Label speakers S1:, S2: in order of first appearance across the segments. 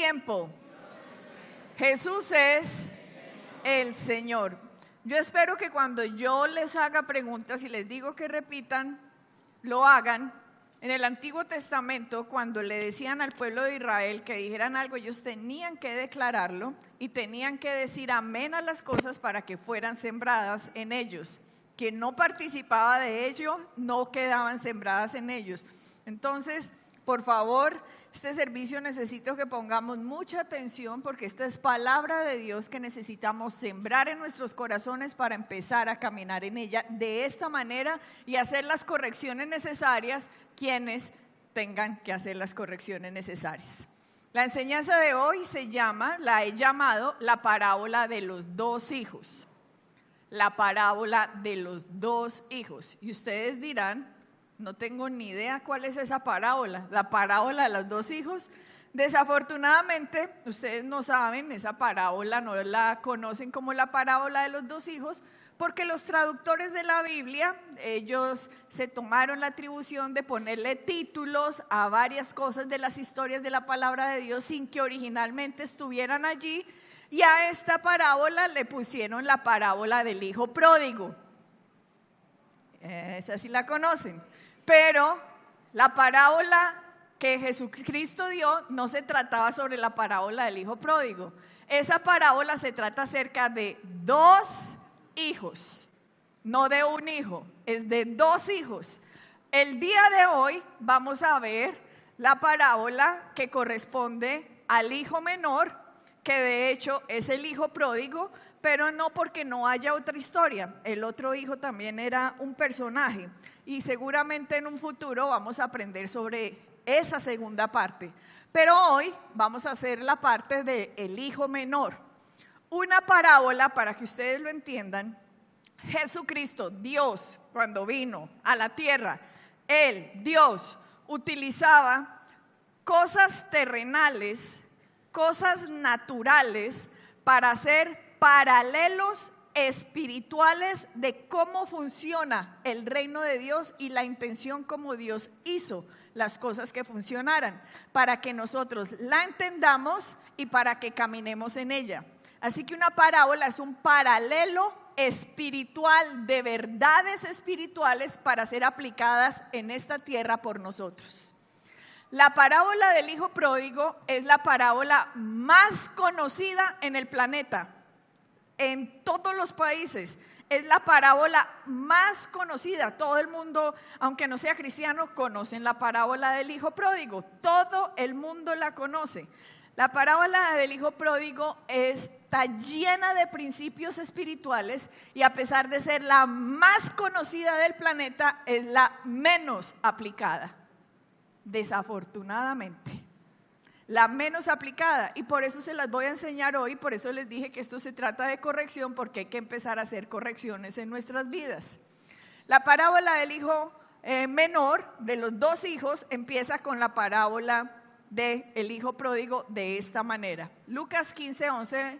S1: tiempo. Jesús es el Señor. Yo espero que cuando yo les haga preguntas y les digo que repitan, lo hagan. En el Antiguo Testamento, cuando le decían al pueblo de Israel que dijeran algo, ellos tenían que declararlo y tenían que decir amén a las cosas para que fueran sembradas en ellos. Quien no participaba de ello, no quedaban sembradas en ellos. Entonces, por favor, este servicio necesito que pongamos mucha atención porque esta es palabra de Dios que necesitamos sembrar en nuestros corazones para empezar a caminar en ella de esta manera y hacer las correcciones necesarias quienes tengan que hacer las correcciones necesarias. La enseñanza de hoy la he llamado la parábola de los dos hijos. La parábola de los dos hijos. Y ustedes dirán, no tengo ni idea cuál es esa parábola, la parábola de los dos hijos. Desafortunadamente, ustedes no saben, esa parábola no la conocen como la parábola de los dos hijos, porque los traductores de la Biblia, ellos se tomaron la atribución de ponerle títulos a varias cosas de las historias de la palabra de Dios sin que originalmente estuvieran allí, y a esta parábola le pusieron la parábola del hijo pródigo. Esa sí la conocen, pero la parábola que Jesucristo dio no se trataba sobre la parábola del hijo pródigo. Esa parábola se trata acerca de dos hijos, no de un hijo, es de dos hijos. El día de hoy vamos a ver la parábola que corresponde al hijo menor, que de hecho es el hijo pródigo, pero no porque no haya otra historia. El otro hijo también era un personaje y seguramente en un futuro vamos a aprender sobre esa segunda parte. Pero hoy vamos a hacer la parte del hijo menor. Una parábola, para que ustedes lo entiendan, Jesucristo, Dios, cuando vino a la tierra, Él, Dios, utilizaba cosas terrenales, cosas naturales para hacer paralelos espirituales de cómo funciona el reino de Dios y la intención como Dios hizo las cosas que funcionaran, para que nosotros la entendamos y para que caminemos en ella. Así que una parábola es un paralelo espiritual de verdades espirituales para ser aplicadas en esta tierra por nosotros. La parábola del hijo pródigo es la parábola más conocida en el planeta, en todos los países. Es la parábola más conocida. Todo el mundo, aunque no sea cristiano, conocen la parábola del hijo pródigo. Todo el mundo la conoce. La parábola del hijo pródigo está llena de principios espirituales y a pesar de ser la más conocida del planeta, es la menos aplicada. Desafortunadamente, la menos aplicada, y por eso se las voy a enseñar hoy. Por eso les dije que esto se trata de corrección, porque hay que empezar a hacer correcciones en nuestras vidas. La parábola del hijo menor, de los dos hijos, empieza con la parábola del hijo pródigo de esta manera. Lucas 15:11,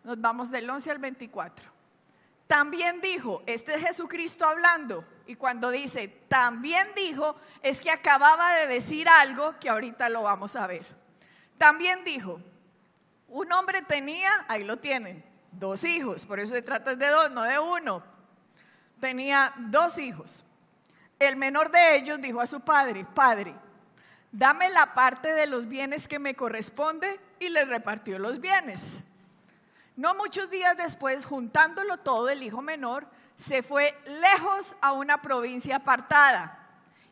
S1: nos vamos del 11 al 24. También dijo, este es Jesucristo hablando, y cuando dice también dijo, es que acababa de decir algo que ahorita lo vamos a ver. También dijo, un hombre tenía, ahí lo tienen, dos hijos, por eso se trata de dos, no de uno. Tenía dos hijos. El menor de ellos dijo a su padre, Padre, dame la parte de los bienes que me corresponde, y le repartió los bienes. No muchos días después, juntándolo todo, el hijo menor se fue lejos a una provincia apartada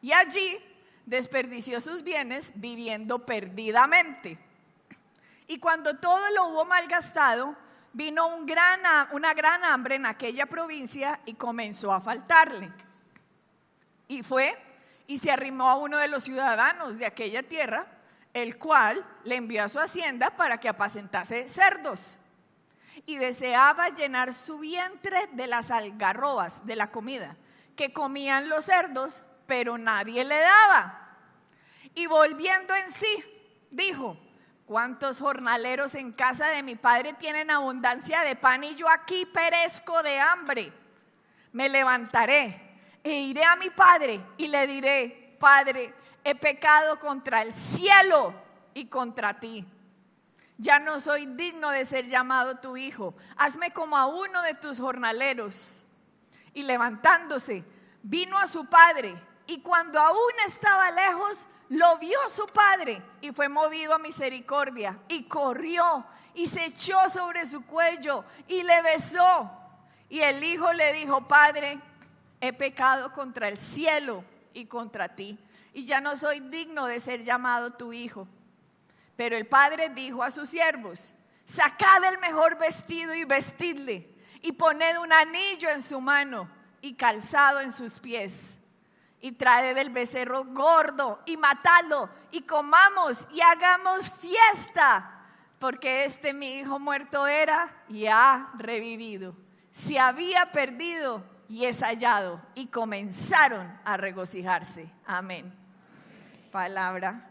S1: y allí desperdició sus bienes viviendo perdidamente. Y cuando todo lo hubo malgastado, vino una gran hambre en aquella provincia y comenzó a faltarle. Y fue y se arrimó a uno de los ciudadanos de aquella tierra, el cual le envió a su hacienda para que apacentase cerdos. Y deseaba llenar su vientre de las algarrobas, de la comida que comían los cerdos, pero nadie le daba. Y volviendo en sí, dijo, ¿cuántos jornaleros en casa de mi padre tienen abundancia de pan y yo aquí perezco de hambre? Me levantaré e iré a mi padre y le diré, Padre, he pecado contra el cielo y contra ti. ya no soy digno de ser llamado tu hijo. Hazme como a uno de tus jornaleros. Y levantándose, vino a su padre, y cuando aún estaba lejos, lo vio su padre, y fue movido a misericordia, y corrió, y se echó sobre su cuello, y le besó. Y el hijo le dijo: Padre, he pecado contra el cielo y contra ti, y ya no soy digno de ser llamado tu hijo. Pero el padre dijo a sus siervos: Sacad el mejor vestido y vestidle, y poned un anillo en su mano y calzado en sus pies, y traed el becerro gordo y matadlo, y comamos y hagamos fiesta, porque mi hijo muerto era y ha revivido, se había perdido y es hallado. Y comenzaron a regocijarse. Amén.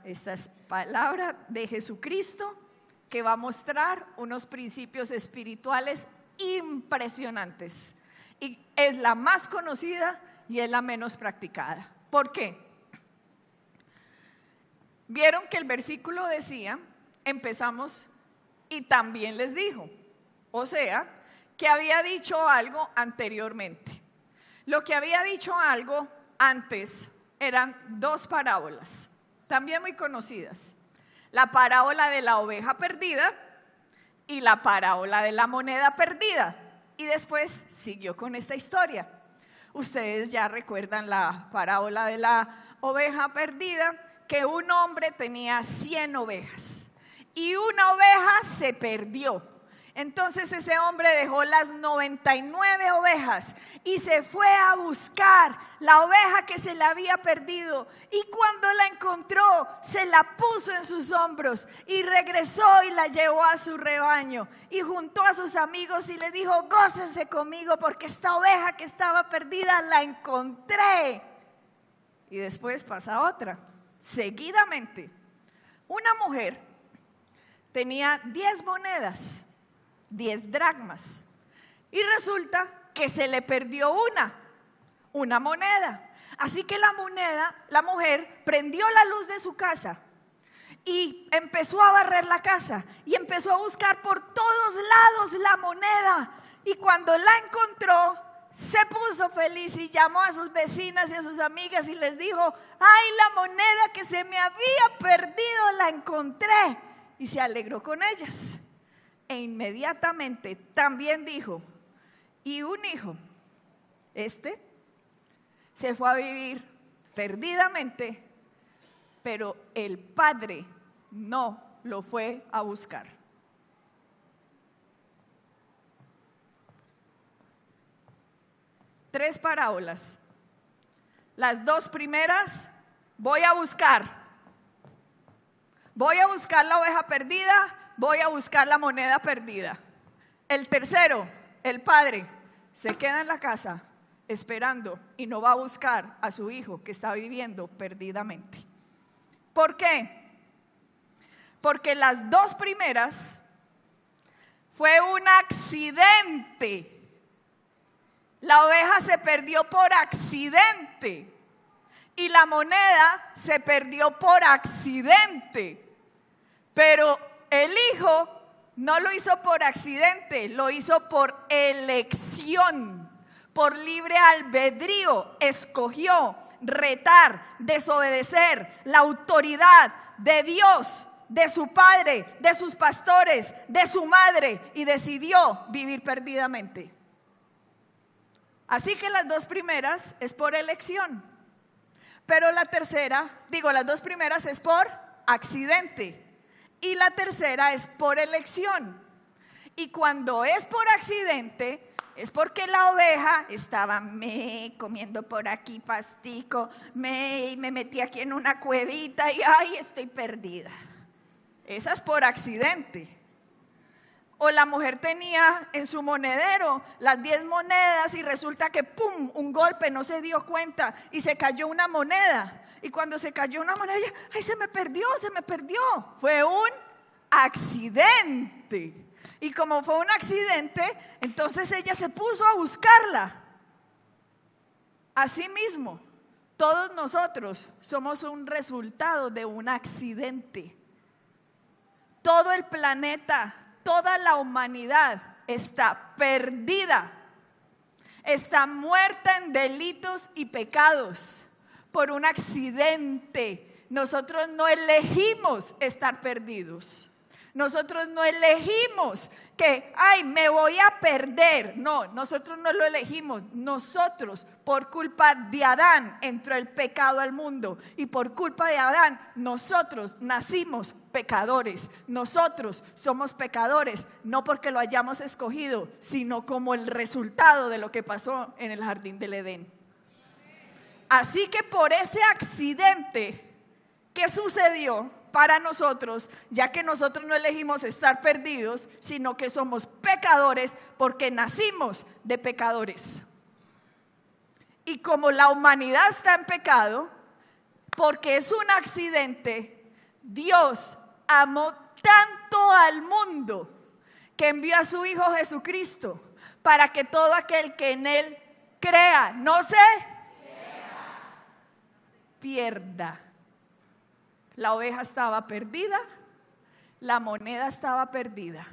S1: Esta es palabra de Jesucristo, que va a mostrar unos principios espirituales impresionantes, y es la más conocida y es la menos practicada. ¿Por qué? Vieron que el versículo decía: empezamos, y también les dijo. O sea, que había dicho algo anteriormente. Lo que había dicho algo antes eran dos parábolas, también muy conocidas: la parábola de la oveja perdida y la parábola de la moneda perdida. Y después siguió con esta historia. Ustedes ya recuerdan la parábola de la oveja perdida, que un hombre tenía 100 ovejas y una oveja se perdió. Entonces ese hombre dejó las 99 ovejas y se fue a buscar la oveja que se le había perdido, y cuando la encontró se la puso en sus hombros y regresó y la llevó a su rebaño y juntó a sus amigos y les dijo: gócense conmigo porque esta oveja que estaba perdida la encontré. Y después pasa otra. Seguidamente, una mujer tenía 10 monedas, 10 dracmas, y resulta que se le perdió una moneda. Así que la mujer prendió la luz de su casa y empezó a barrer la casa y empezó a buscar por todos lados la moneda, y cuando la encontró se puso feliz y llamó a sus vecinas y a sus amigas y les dijo: ay, la moneda que se me había perdido la encontré, y se alegró con ellas. E inmediatamente también dijo: y un hijo, se fue a vivir perdidamente, pero el padre no lo fue a buscar. Tres parábolas. Las dos primeras: voy a buscar la oveja perdida, voy a buscar la moneda perdida. El tercero, el padre se queda en la casa esperando y no va a buscar a su hijo que está viviendo perdidamente. ¿Por qué? Porque las dos primeras fue un accidente. La oveja se perdió por accidente y la moneda se perdió por accidente. Pero el hijo no lo hizo por accidente, lo hizo por elección, por libre albedrío. Escogió retar, desobedecer la autoridad de Dios, de su padre, de sus pastores, de su madre, y decidió vivir perdidamente. Así que las dos primeras es por elección, pero las dos primeras es por accidente y la tercera es por elección. Y cuando es por accidente es porque la oveja estaba comiendo por aquí pastico, me metí aquí en una cuevita y ay, estoy perdida. Esa es por accidente. O la mujer tenía en su monedero las 10 monedas y resulta que ¡pum!, un golpe, no se dio cuenta y se cayó una moneda. Y cuando se cayó una moneda, ella, ¡ay, se me perdió! Fue un accidente. Y como fue un accidente, entonces ella se puso a buscarla. Asimismo, todos nosotros somos un resultado de un accidente. todo el planeta, toda la humanidad está perdida. Está muerta en delitos y pecados por un accidente. Nosotros no elegimos estar perdidos. Nosotros no elegimos que, ay, me voy a perder. No, nosotros no lo elegimos. Nosotros, por culpa de Adán, entró el pecado al mundo. Y por culpa de Adán, nosotros nacimos pecadores. Nosotros somos pecadores, no porque lo hayamos escogido, sino como el resultado de lo que pasó en el jardín del Edén. Así que por ese accidente que sucedió para nosotros, ya que nosotros no elegimos estar perdidos, sino que somos pecadores porque nacimos de pecadores. Y como la humanidad está en pecado, porque es un accidente, Dios amó tanto al mundo que envió a su Hijo Jesucristo para que todo aquel que en Él crea no se pierda. La oveja estaba perdida, la moneda estaba perdida.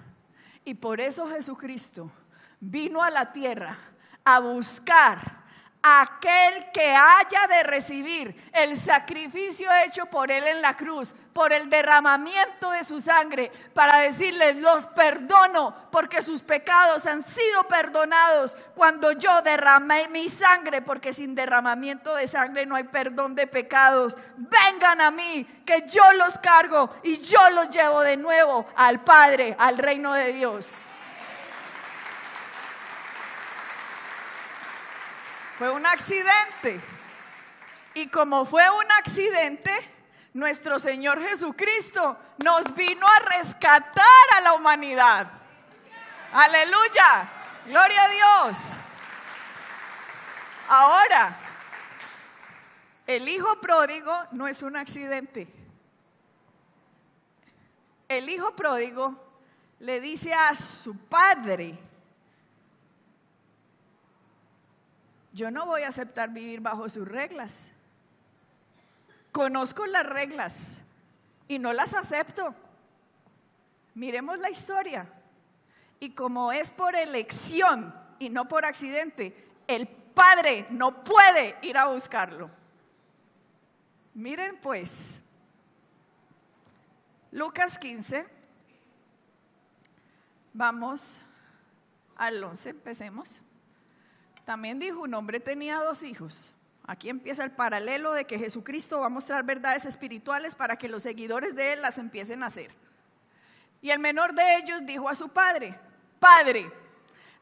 S1: Y por eso Jesucristo vino a la tierra a buscar a aquel que haya de recibir el sacrificio hecho por Él en la cruz, por el derramamiento de su sangre, para decirles: los perdono porque sus pecados han sido perdonados cuando yo derramé mi sangre, porque sin derramamiento de sangre no hay perdón de pecados. Vengan a mí, que yo los cargo y yo los llevo de nuevo al Padre, al reino de Dios. Fue un accidente. Y como fue un accidente, nuestro Señor Jesucristo nos vino a rescatar a la humanidad. Aleluya, gloria a Dios. Ahora, el hijo pródigo no es un accidente. El hijo pródigo le dice a su padre: yo no voy a aceptar vivir bajo sus reglas. Conozco las reglas y no las acepto. Miremos la historia. Y como es por elección y no por accidente, el padre no puede ir a buscarlo. Miren pues, Lucas 15, vamos al 11, empecemos. También dijo: un hombre tenía 2 hijos. Aquí empieza el paralelo de que Jesucristo va a mostrar verdades espirituales para que los seguidores de Él las empiecen a hacer. Y el menor de ellos dijo a su padre: Padre,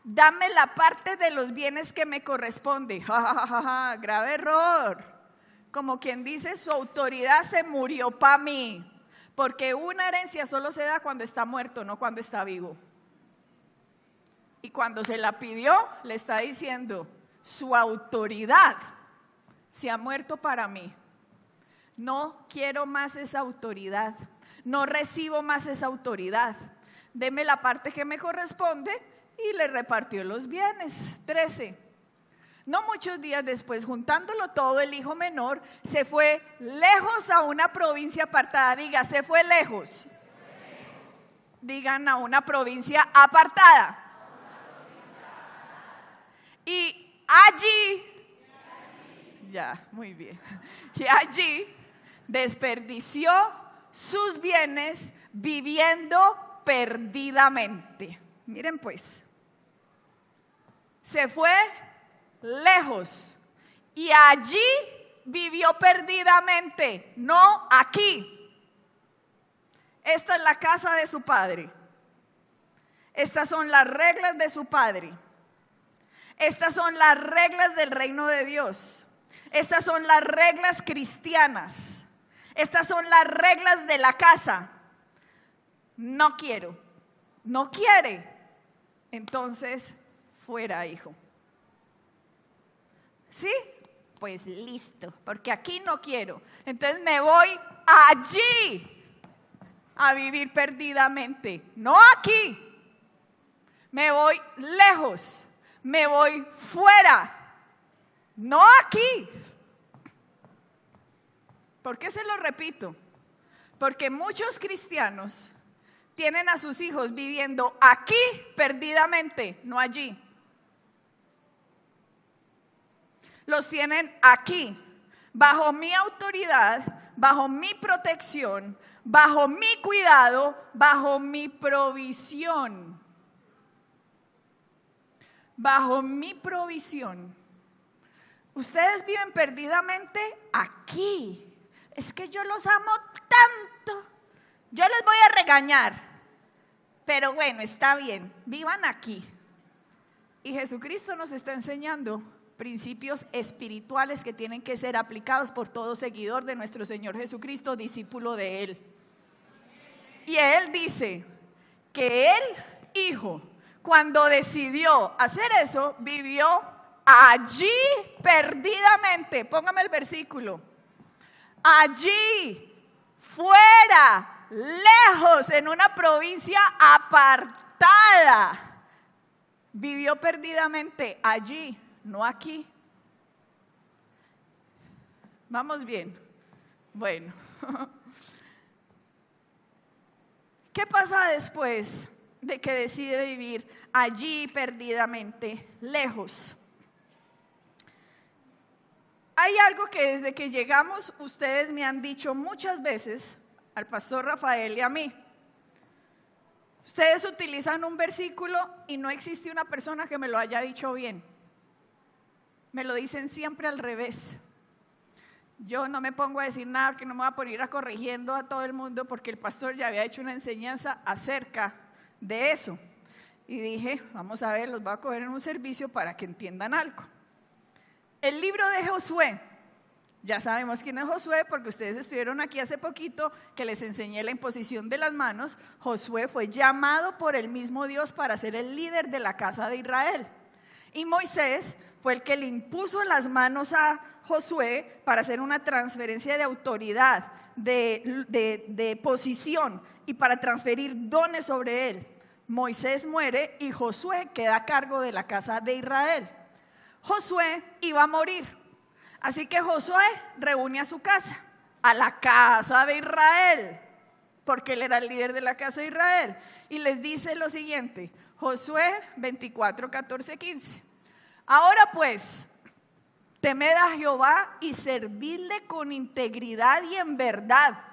S1: dame la parte de los bienes que me corresponde. Grave error. Como quien dice, su autoridad se murió para mí. Porque una herencia solo se da cuando está muerto, no cuando está vivo. Y cuando se la pidió, le está diciendo: su autoridad se ha muerto para mí. No quiero más esa autoridad. No recibo más esa autoridad. Deme la parte que me corresponde. Y le repartió los bienes. 13. No muchos días después, juntándolo todo, el hijo menor se fue lejos a una provincia apartada. Diga, se fue lejos. Digan, a una provincia apartada. Y allí, ya, muy bien, y allí desperdició sus bienes viviendo perdidamente. Miren pues, se fue lejos y allí vivió perdidamente, no aquí. Esta es la casa de su padre. Estas son las reglas de su padre. Estas son las reglas del reino de Dios. Estas son las reglas cristianas. Estas son las reglas de la casa. No quiero. No quiere. Entonces, fuera, hijo. ¿Sí? Pues listo, porque aquí no quiero. Entonces me voy allí a vivir perdidamente. No aquí. Me voy lejos. Me voy fuera, no aquí. ¿Por qué se lo repito? Porque muchos cristianos tienen a sus hijos viviendo aquí perdidamente, no allí. Los tienen aquí, bajo mi autoridad, bajo mi protección, bajo mi cuidado, bajo mi provisión. Bajo mi provisión. Ustedes viven perdidamente aquí. Es que yo los amo tanto. Yo les voy a regañar. Pero bueno, está bien, vivan aquí. Y Jesucristo nos está enseñando principios espirituales que tienen que ser aplicados por todo seguidor de nuestro Señor Jesucristo, discípulo de Él. Y Él dice que el Hijo, cuando decidió hacer eso, vivió allí perdidamente. Póngame el versículo. Allí, fuera, lejos, en una provincia apartada. Vivió perdidamente allí, no aquí. ¿Vamos bien? Bueno. ¿Qué pasa después de que decide vivir allí perdidamente, lejos? Hay algo que desde que llegamos ustedes me han dicho muchas veces, al pastor Rafael y a mí. Ustedes utilizan un versículo y no existe una persona que me lo haya dicho bien. Me lo dicen siempre al revés. Yo no me pongo a decir nada, que no me voy a poner a corrigiendo a todo el mundo, porque el pastor ya había hecho una enseñanza acerca de eso. Y dije, vamos a ver, los voy a coger en un servicio para que entiendan algo. El libro de Josué, ya sabemos quién es Josué, porque ustedes estuvieron aquí hace poquito que les enseñé la imposición de las manos. Josué fue llamado por el mismo Dios para ser el líder de la casa de Israel. Y Moisés fue el que le impuso las manos a Josué para hacer una transferencia de autoridad, de posición y para transferir dones sobre él. Moisés muere y Josué queda a cargo de la casa de Israel. Josué iba a morir, así que Josué reúne a su casa, a la casa de Israel, porque él era el líder de la casa de Israel, y les dice lo siguiente, Josué 24, 14, 15. Ahora pues, temed a Jehová y servidle con integridad y en verdad,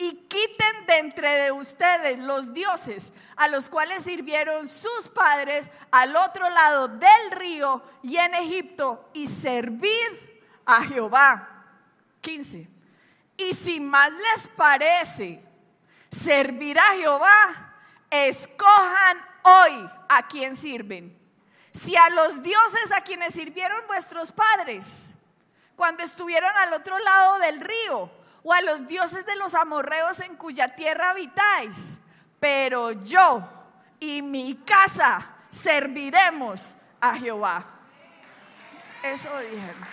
S1: y quiten de entre de ustedes los dioses a los cuales sirvieron sus padres al otro lado del río y en Egipto, y servid a Jehová. 15. Y si más les parece servir a Jehová, escojan hoy a quién sirven. Si a los dioses a quienes sirvieron vuestros padres cuando estuvieron al otro lado del río, o a los dioses de los amorreos en cuya tierra habitáis, pero yo y mi casa serviremos a Jehová. Eso dijeron.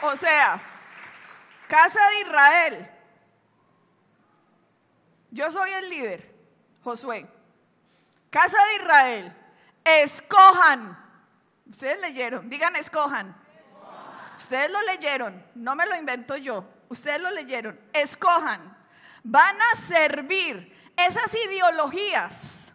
S1: O sea, casa de Israel, yo soy el líder, Josué. Casa de Israel, escojan. Ustedes leyeron, digan escojan. Ustedes lo leyeron, no me lo invento yo. Ustedes lo leyeron, escojan. Van a servir esas ideologías,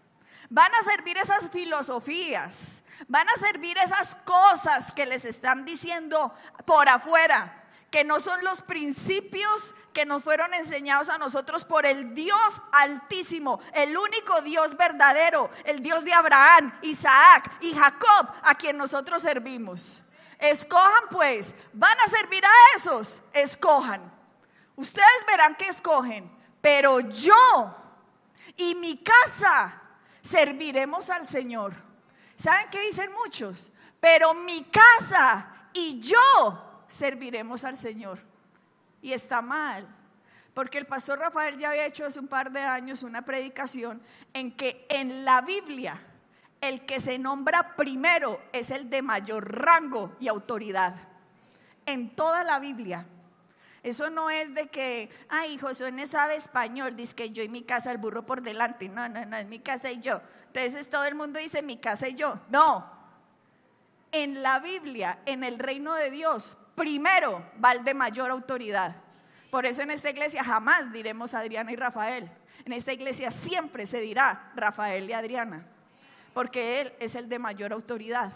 S1: van a servir esas filosofías, van a servir esas cosas que les están diciendo por afuera, que no son los principios que nos fueron enseñados a nosotros por el Dios Altísimo, el único Dios verdadero, el Dios de Abraham, Isaac y Jacob, a quien nosotros servimos. Escojan pues, van a servir a esos, escojan. Ustedes verán que escogen, pero yo y mi casa serviremos al Señor. ¿Saben qué dicen muchos? Pero mi casa y yo serviremos al Señor. Y está mal, porque el pastor Rafael ya había hecho hace un par de años una predicación en que en la Biblia el que se nombra primero es el de mayor rango y autoridad. En toda la Biblia. Eso no es de que, ay, Josué no sabe español, dice que yo y mi casa, el burro por delante. No, es mi casa y yo. Entonces todo el mundo dice mi casa y yo. No. En la Biblia, en el reino de Dios, primero va el de mayor autoridad. Por eso en esta iglesia jamás diremos Adriana y Rafael. En esta iglesia siempre se dirá Rafael y Adriana, porque él es el de mayor autoridad,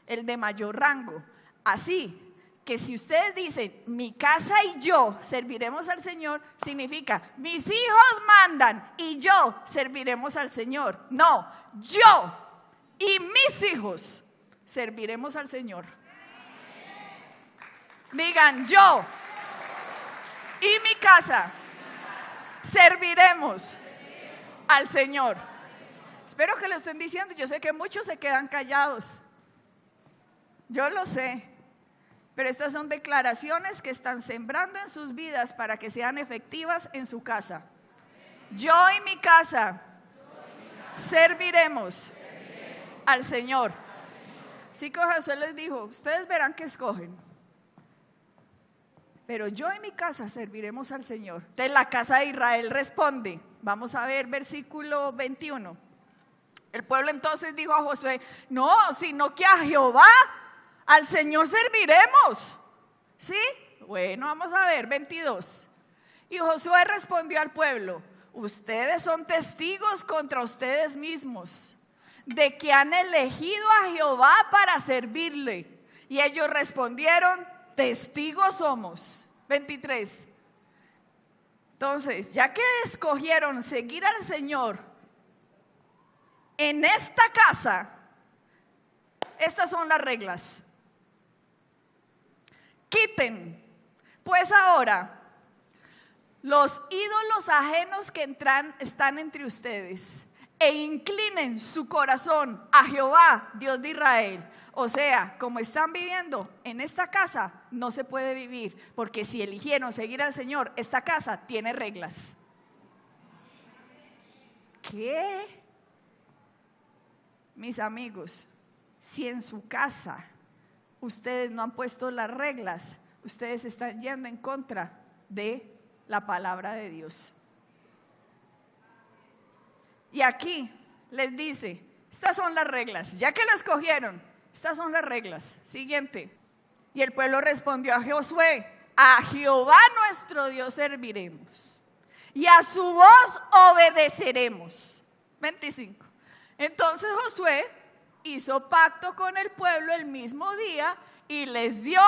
S1: el de mayor rango. Así que si ustedes dicen mi casa y yo serviremos al Señor, significa mis hijos mandan y yo serviremos al Señor. No, yo y mis hijos serviremos al Señor. Digan, yo y mi casa serviremos al Señor. Espero que lo estén diciendo. Yo sé que muchos se quedan callados. Yo lo sé. Pero estas son declaraciones que están sembrando en sus vidas para que sean efectivas en su casa. Yo y mi casa serviremos al Señor. Así que Josué les dijo, ustedes verán que escogen, pero yo y mi casa serviremos al Señor. Entonces la casa de Israel responde. Vamos a ver versículo 21. El pueblo entonces dijo a Josué, no, sino que a Jehová, al Señor serviremos. ¿Sí? Bueno, vamos a ver, 22. Y Josué respondió al pueblo, ustedes son testigos contra ustedes mismos, de que han elegido a Jehová para servirle. Y ellos respondieron, testigos somos. 23. Entonces, ya que escogieron seguir al Señor en esta casa, estas son las reglas. Quiten, pues ahora, los ídolos ajenos que están entre ustedes e inclinen su corazón a Jehová, Dios de Israel. O sea, como están viviendo en esta casa, no se puede vivir, porque si eligieron seguir al Señor, esta casa tiene reglas. ¿Qué? Mis amigos, si en su casa ustedes no han puesto las reglas, ustedes están yendo en contra de la palabra de Dios. Y aquí les dice, estas son las reglas, ya que las cogieron, estas son las reglas. Siguiente. Y el pueblo respondió a Josué, a Jehová nuestro Dios serviremos y a su voz obedeceremos. 25. Entonces Josué hizo pacto con el pueblo el mismo día y les dio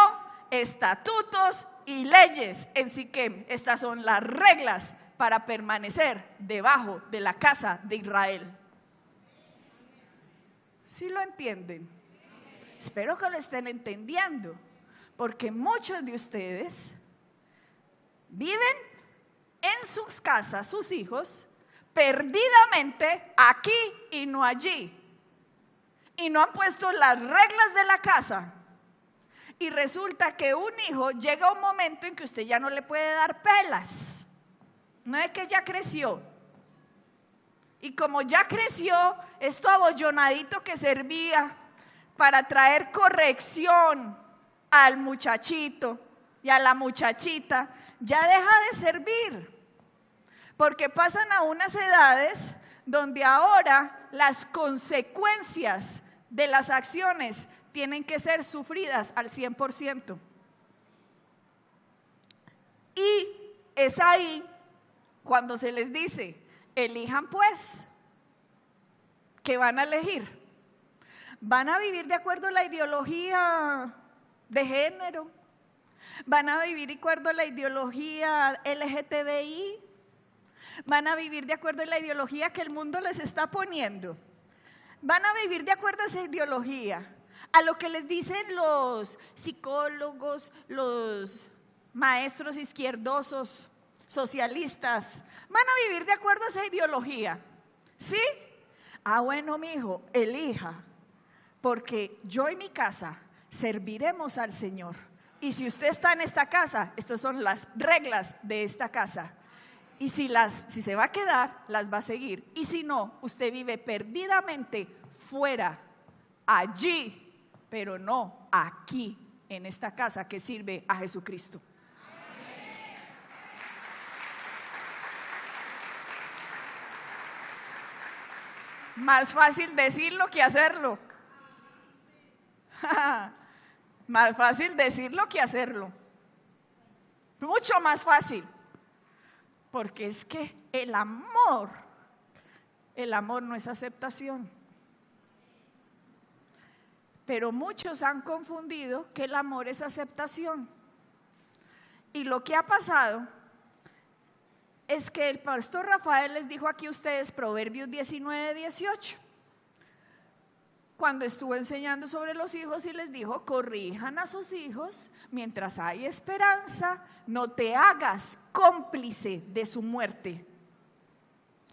S1: estatutos y leyes en Siquem. Estas son las reglas para permanecer debajo de la casa de Israel. ¿Sí lo entienden? Espero que lo estén entendiendo, porque muchos de ustedes viven en sus casas, sus hijos, perdidamente aquí y no allí, y no han puesto las reglas de la casa. Y resulta que un hijo llega a un momento en que usted ya no le puede dar pelas. No es que ya creció. Y como ya creció, esto abollonadito que servía para traer corrección al muchachito y a la muchachita, ya deja de servir. Porque pasan a unas edades donde ahora las consecuencias de las acciones tienen que ser sufridas al 100%. Y es ahí cuando se les dice, elijan pues, ¿qué van a elegir? ¿Van a vivir de acuerdo a la ideología de género? ¿Van a vivir de acuerdo a la ideología LGTBI? ¿Van a vivir de acuerdo a la ideología que el mundo les está poniendo? ¿Van a vivir de acuerdo a esa ideología? A lo que les dicen los psicólogos, los maestros izquierdosos, socialistas. ¿Van a vivir de acuerdo a esa ideología? ¿Sí? Ah, bueno, mijo, elija. Porque yo y mi casa serviremos al Señor. Y si usted está en esta casa, estas son las reglas de esta casa. Y si se va a quedar, las va a seguir. Y si no, usted vive perdidamente fuera, allí, pero no aquí, en esta casa que sirve a Jesucristo. Más fácil decirlo que hacerlo. Más fácil decirlo que hacerlo. mucho más fácil, porque es que el amor no es aceptación. Pero muchos han confundido que el amor es aceptación. Y lo que ha pasado es que el pastor Rafael les dijo aquí a ustedes Proverbios 19:18, cuando estuvo enseñando sobre los hijos, y les dijo: corrijan a sus hijos mientras hay esperanza, no te hagas cómplice de su muerte.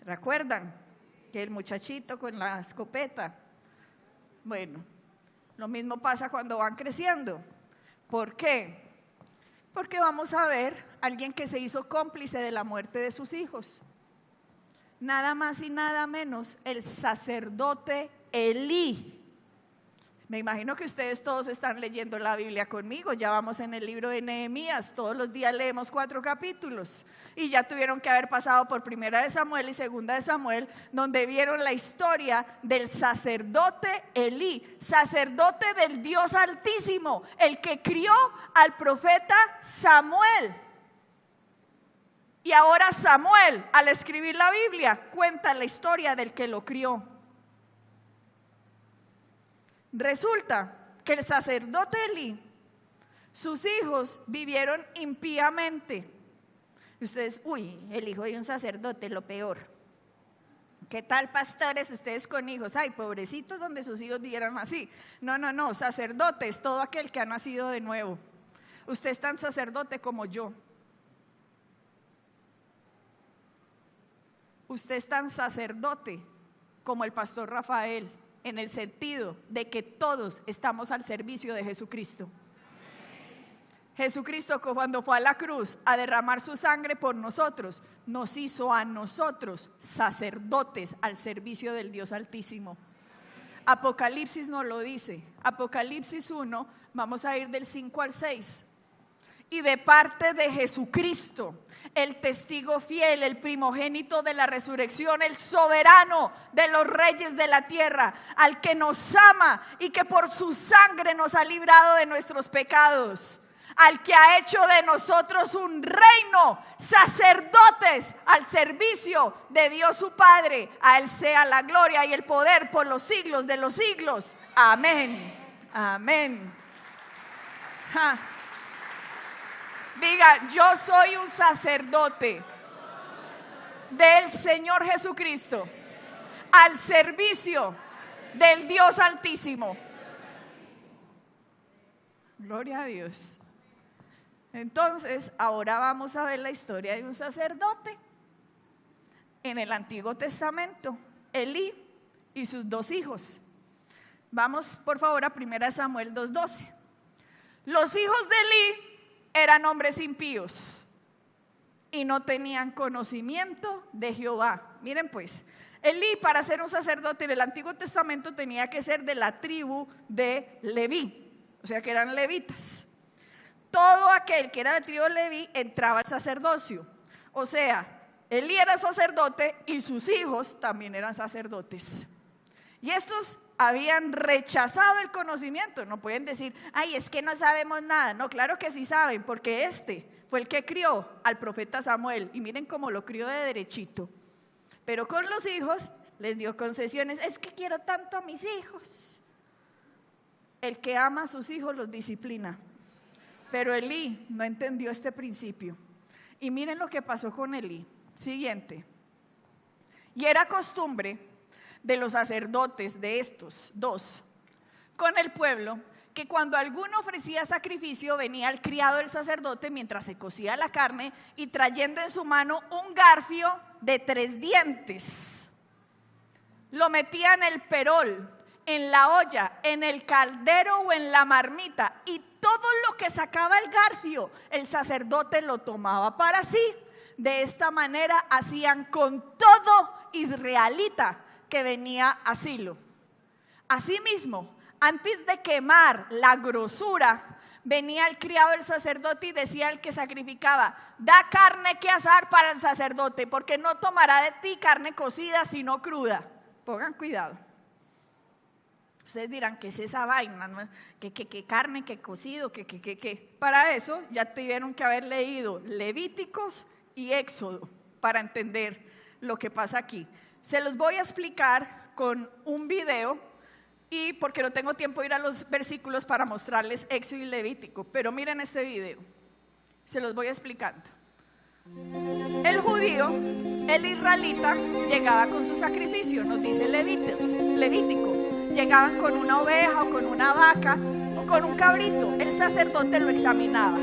S1: ¿Recuerdan? Que el muchachito con la escopeta. Bueno, lo mismo pasa cuando van creciendo. ¿Por qué? Porque vamos a ver a alguien que se hizo cómplice de la muerte de sus hijos. Nada más y nada menos, el sacerdote Elí. Me imagino que ustedes todos están leyendo la Biblia conmigo. Ya vamos en el libro de Nehemías. Todos los días leemos 4 capítulos. Y ya tuvieron que haber pasado por 1 de Samuel y 2 de Samuel, donde vieron la historia del sacerdote Elí, sacerdote del Dios Altísimo, el que crió al profeta Samuel. Y ahora Samuel, al escribir la Biblia, cuenta la historia del que lo crió. Resulta que el sacerdote Elí, sus hijos vivieron impíamente. Y ustedes, el hijo de un sacerdote, lo peor. ¿Qué tal, pastores, ustedes con hijos? Ay, pobrecitos donde sus hijos vivieran así. No, sacerdote es todo aquel que ha nacido de nuevo. Usted es tan sacerdote como yo. Usted es tan sacerdote como el pastor Rafael, en el sentido de que todos estamos al servicio de Jesucristo. Jesucristo, cuando fue a la cruz a derramar su sangre por nosotros, nos hizo a nosotros sacerdotes al servicio del Dios Altísimo. Apocalipsis nos lo dice. Apocalipsis 1, vamos a ir del 5 al 6. Y de parte de Jesucristo, el testigo fiel, el primogénito de la resurrección, el soberano de los reyes de la tierra, al que nos ama y que por su sangre nos ha librado de nuestros pecados, al que ha hecho de nosotros un reino, sacerdotes al servicio de Dios su Padre. A Él sea la gloria y el poder por los siglos de los siglos. Amén. Amén. Diga: yo soy un sacerdote del Señor Jesucristo al servicio del Dios Altísimo. Gloria a Dios. Entonces, ahora vamos a ver la historia de un sacerdote en el Antiguo Testamento, Elí y sus 2 hijos. Vamos por favor a 1 Samuel 2:12. Los hijos de Elí eran hombres impíos y no tenían conocimiento de Jehová. Miren pues, Elí, para ser un sacerdote en el Antiguo Testamento, tenía que ser de la tribu de Leví, o sea que eran levitas. Todo aquel que era de la tribu de Leví entraba al sacerdocio. O sea, Elí era sacerdote y sus hijos también eran sacerdotes. Y estos habían rechazado el conocimiento. No pueden decir: ay, es que no sabemos nada. No, claro que sí saben, porque este fue el que crió al profeta Samuel. Y miren cómo lo crió de derechito. Pero con los hijos les dio concesiones. Es que quiero tanto a mis hijos. El que ama a sus hijos los disciplina. Pero Elí no entendió este principio. Y miren lo que pasó con Elí. Siguiente. Y era costumbre de los sacerdotes de estos 2 con el pueblo, que cuando alguno ofrecía sacrificio, venía el criado del sacerdote mientras se cocía la carne y trayendo en su mano un garfio de 3 dientes. Lo metía en el perol, en la olla, en el caldero o en la marmita, y todo lo que sacaba el garfio, el sacerdote lo tomaba para sí. De esta manera hacían con todo israelita que venía a Silo. Asimismo, antes de quemar la grosura, venía el criado del sacerdote y decía al que sacrificaba: da carne que asar para el sacerdote, porque no tomará de ti carne cocida sino cruda. Pongan cuidado. Ustedes dirán, ¿qué es esa vaina? ¿No? ¿Qué carne, qué cocido, qué? Para eso ya tuvieron que haber leído Levíticos y Éxodo para entender lo que pasa aquí. Se los voy a explicar con un video, y porque no tengo tiempo de ir a los versículos para mostrarles Éxodo y Levítico, pero miren este video, se los voy explicando. El judío, el israelita, llegaba con su sacrificio, nos dice Levítico. Llegaban con una oveja o con una vaca o con un cabrito. El sacerdote lo examinaba,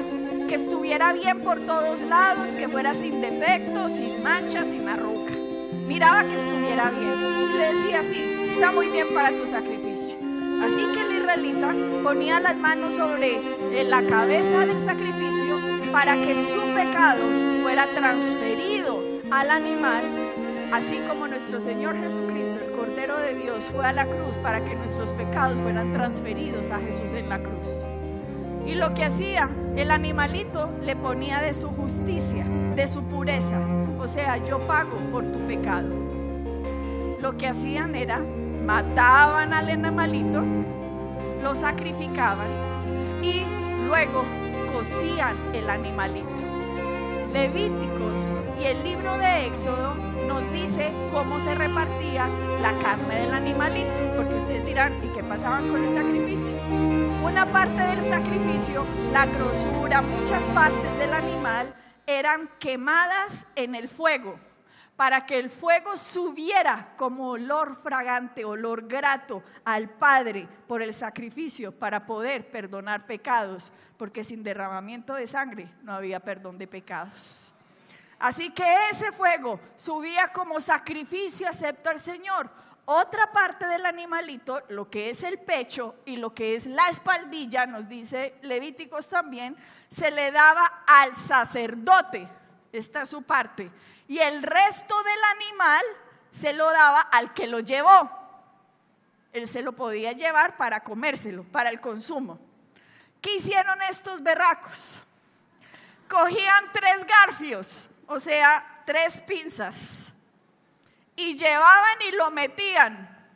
S1: que estuviera bien por todos lados, que fuera sin defectos, sin manchas, sin arruga. Miraba que estuviera bien y le decía así: está muy bien para tu sacrificio. Así que el israelita ponía las manos sobre la cabeza del sacrificio para que su pecado fuera transferido al animal, así como nuestro Señor Jesucristo, el Cordero de Dios, fue a la cruz para que nuestros pecados fueran transferidos a Jesús en la cruz. Y lo que hacía el animalito, le ponía de su justicia, de su pureza, o sea, yo pago por tu pecado. Lo que hacían era, mataban al animalito, lo sacrificaban y luego cocían el animalito. Levíticos y el libro de Éxodo nos dice cómo se repartía la carne del animalito, porque ustedes dirán, ¿y qué pasaban con el sacrificio? Una parte del sacrificio, la grosura, muchas partes del animal eran quemadas en el fuego, para que el fuego subiera como olor fragante, olor grato al Padre por el sacrificio, para poder perdonar pecados, porque sin derramamiento de sangre no había perdón de pecados. Así que ese fuego subía como sacrificio acepto al Señor. Otra parte del animalito, lo que es el pecho y lo que es la espaldilla, nos dice Levíticos también, se le daba al sacerdote. Esta es su parte. Y el resto del animal se lo daba al que lo llevó. Él se lo podía llevar para comérselo, para el consumo. ¿Qué hicieron estos berracos? Cogían 3 garfios, o sea, 3 pinzas, y llevaban y lo metían.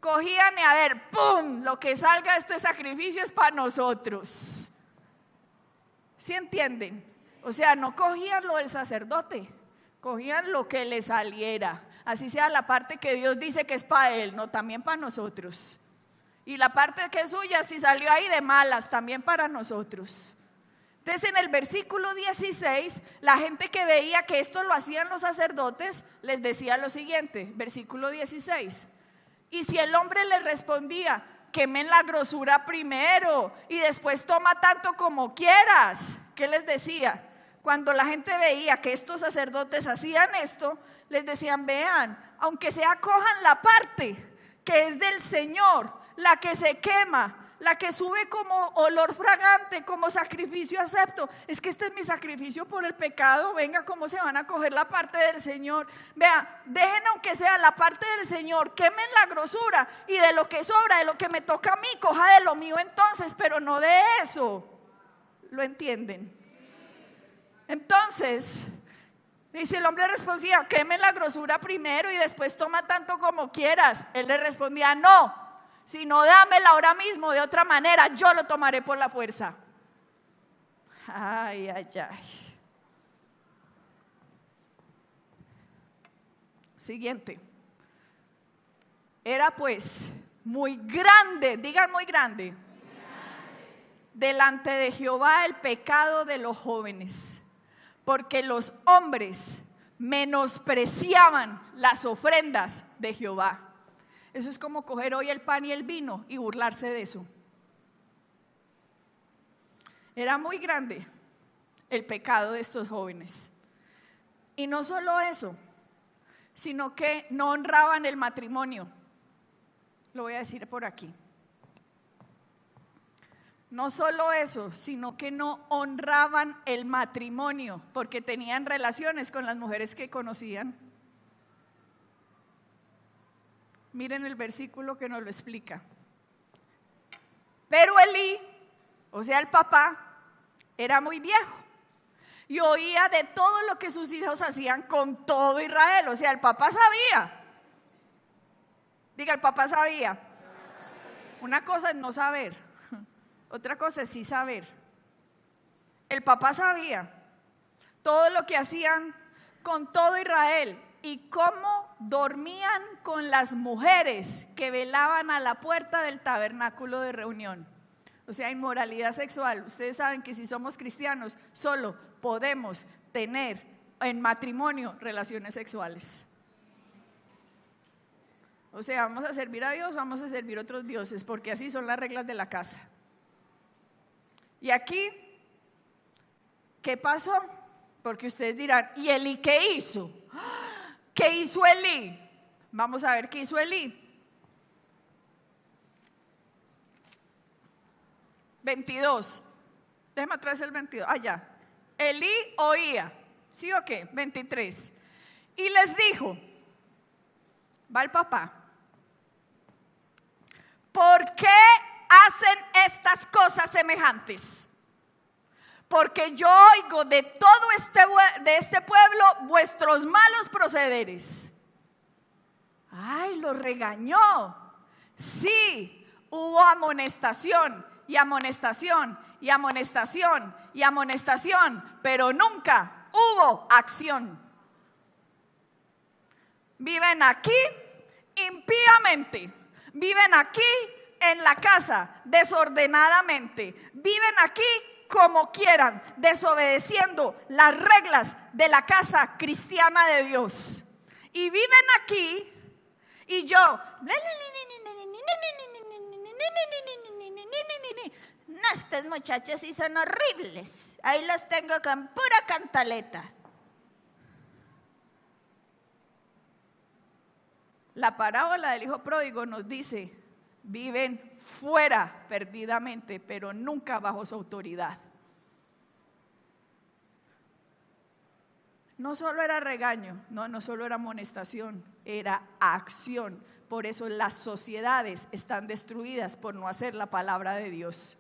S1: Cogían y a ver, ¡pum! Lo que salga de este sacrificio es para nosotros. ¿Sí entienden? O sea, no cogían lo del sacerdote, cogían lo que le saliera. Así sea la parte que Dios dice que es para él, no, también para nosotros. Y la parte que es suya, si salió ahí de malas, también para nosotros. Entonces en el versículo 16, la gente que veía que esto lo hacían los sacerdotes, les decía lo siguiente, versículo 16. Y si el hombre le respondía, quemen la grosura primero y después toma tanto como quieras, ¿qué les decía? Cuando la gente veía que estos sacerdotes hacían esto, les decían, vean, aunque sea cojan la parte que es del Señor, la que se quema, la que sube como olor fragante, como sacrificio acepto. Es que este es mi sacrificio por el pecado. Venga, ¿cómo se van a coger la parte del Señor? Vean, dejen aunque sea la parte del Señor, quemen la grosura y de lo que sobra, de lo que me toca a mí, coja de lo mío entonces, pero no de eso. ¿Lo entienden? Entonces, dice el hombre respondía, quemen la grosura primero y después toma tanto como quieras. Él le respondía, no, sino dámela ahora mismo, de otra manera yo lo tomaré por la fuerza. Ay, ay, ay. Siguiente. Era pues muy grande, digan muy grande, delante de Jehová el pecado de los jóvenes, porque los hombres menospreciaban las ofrendas de Jehová. Eso es como coger hoy el pan y el vino y burlarse de eso. Era muy grande el pecado de estos jóvenes. Y no solo eso, sino que no honraban el matrimonio. Lo voy a decir por aquí. No solo eso, sino que no honraban el matrimonio, porque tenían relaciones con las mujeres que conocían. Miren el versículo que nos lo explica. Pero Elí, o sea el papá, era muy viejo y oía de todo lo que sus hijos hacían con todo Israel. O sea, el papá sabía. Diga, el papá sabía. Una cosa es no saber, otra cosa es sí saber. El papá sabía todo lo que hacían con todo Israel y cómo dormían con las mujeres que velaban a la puerta del tabernáculo de reunión. O sea, inmoralidad sexual. Ustedes saben que si somos cristianos solo podemos tener en matrimonio relaciones sexuales. O sea, vamos a servir a Dios, vamos a servir a otros dioses, porque así son las reglas de la casa. Y aquí, ¿qué pasó? Porque ustedes dirán, ¿y Elí qué hizo? ¿Qué hizo Elí? Vamos a ver qué hizo Elí. 22. Déjame otra vez el 22. Allá. Elí oía. ¿Sí o qué? 23. Y les dijo, va el papá, ¿por qué hacen estas cosas semejantes? Porque yo oigo de todo este pueblo vuestros malos procederes. Ay, los regañó. Sí, hubo amonestación y amonestación y amonestación y amonestación, pero nunca hubo acción. Viven aquí impíamente, viven aquí en la casa desordenadamente, viven aquí como quieran, desobedeciendo las reglas de la casa cristiana de Dios. Y viven aquí y yo, no, estas muchachas sí son horribles, ahí las tengo con pura cantaleta. La parábola del hijo pródigo nos dice, viven fuera perdidamente, pero nunca bajo su autoridad. No solo era regaño, no solo era amonestación, era acción. Por eso las sociedades están destruidas por no hacer la palabra de Dios.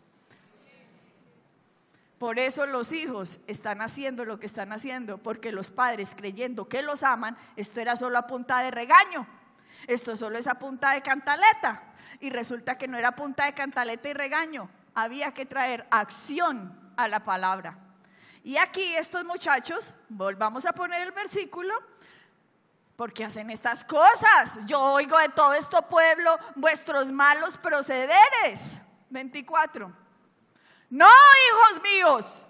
S1: Por eso los hijos están haciendo lo que están haciendo, porque los padres, creyendo que los aman, esto era solo a punta de regaño. Esto solo es a punta de cantaleta. Y resulta que no era punta de cantaleta y regaño. Había que traer acción a la palabra. Y aquí estos muchachos, volvamos a poner el versículo, porque hacen estas cosas. Yo oigo de todo este pueblo vuestros malos procederes. 24. No, hijos míos,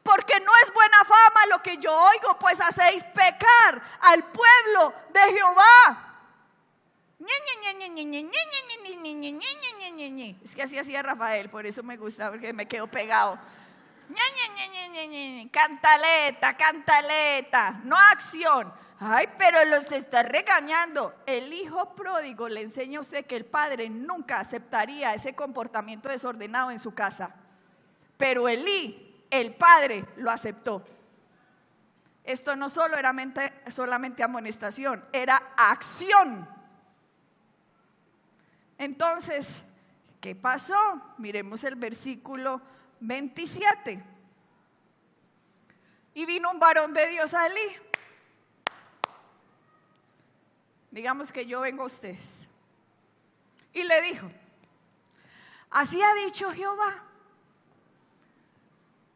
S1: porque no es buena fama lo que yo oigo, pues hacéis pecar al pueblo de Jehová. Es que así hacía Rafael, por eso me gusta, porque me quedo pegado. Cantaleta, cantaleta, no acción. Ay, pero los está regañando. El hijo pródigo le enseña a usted que el padre nunca aceptaría ese comportamiento desordenado en su casa. Pero Elí, el padre, lo aceptó. Esto no solo era solamente amonestación, era acción. Entonces, ¿qué pasó? Miremos el versículo 27. Y vino un varón de Dios a Elí. Digamos que yo vengo a ustedes. Y le dijo, así ha dicho Jehová,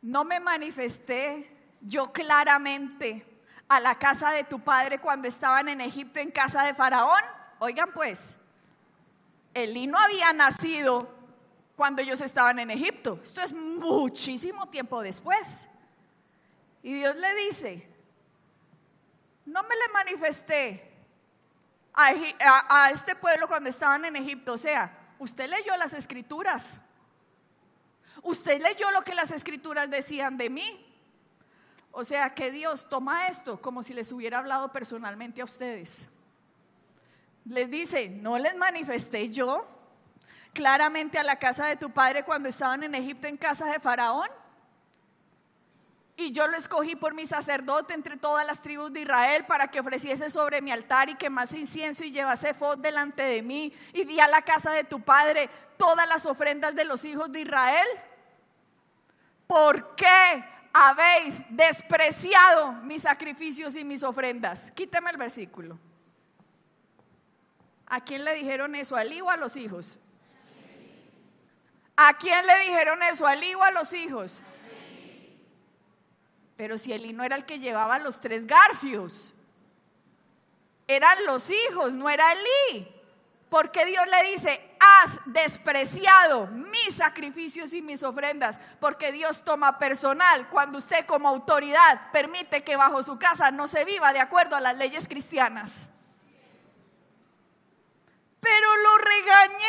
S1: no me manifesté yo claramente a la casa de tu padre cuando estaban en Egipto en casa de Faraón. Oigan pues, Elí no había nacido cuando ellos estaban en Egipto. Esto es muchísimo tiempo después. Y Dios le dice, no me le manifesté a este pueblo cuando estaban en Egipto. O sea, usted leyó las escrituras. Usted leyó lo que las escrituras decían de mí. O sea que Dios toma esto como si les hubiera hablado personalmente a ustedes. Les dice, no les manifesté yo claramente a la casa de tu padre cuando estaban en Egipto en casa de Faraón. Y yo lo escogí por mi sacerdote entre todas las tribus de Israel para que ofreciese sobre mi altar y quemase incienso y llevase efod delante de mí. Y di a la casa de tu padre todas las ofrendas de los hijos de Israel. ¿Por qué habéis despreciado mis sacrificios y mis ofrendas? Quíteme el versículo. ¿A quién le dijeron eso? ¿A Elí o a los hijos? ¿A quién le dijeron eso? ¿A Elí o a los hijos? Pero si Elí no era el que llevaba los 3 garfios, eran los hijos, no era Elí. Porque Dios le dice: has despreciado mis sacrificios y mis ofrendas. Porque Dios toma personal cuando usted como autoridad permite que bajo su casa no se viva de acuerdo a las leyes cristianas. Pero lo regañé.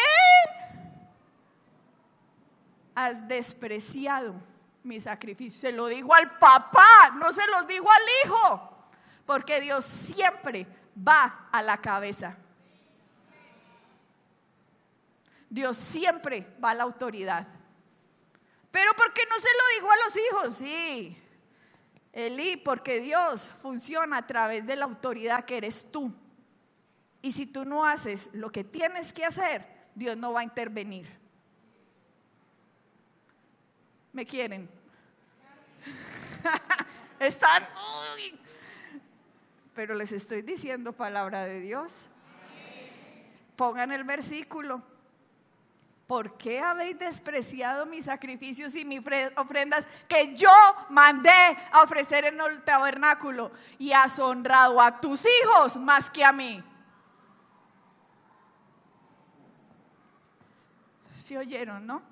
S1: Has despreciado mis sacrificios. Se lo dijo al papá, no se los dijo al hijo. Porque Dios siempre va a la cabeza. Dios siempre va a la autoridad. Pero ¿por qué no se lo dijo a los hijos? Sí, Elí, porque Dios funciona a través de la autoridad que eres tú. Y si tú no haces lo que tienes que hacer, Dios no va a intervenir. ¿Me quieren? Están... Uy. Pero les estoy diciendo palabra de Dios. Pongan el versículo. ¿Por qué habéis despreciado mis sacrificios y mis ofrendas que yo mandé a ofrecer en el tabernáculo? Y has honrado a tus hijos más que a mí. ¿Sí oyeron, no?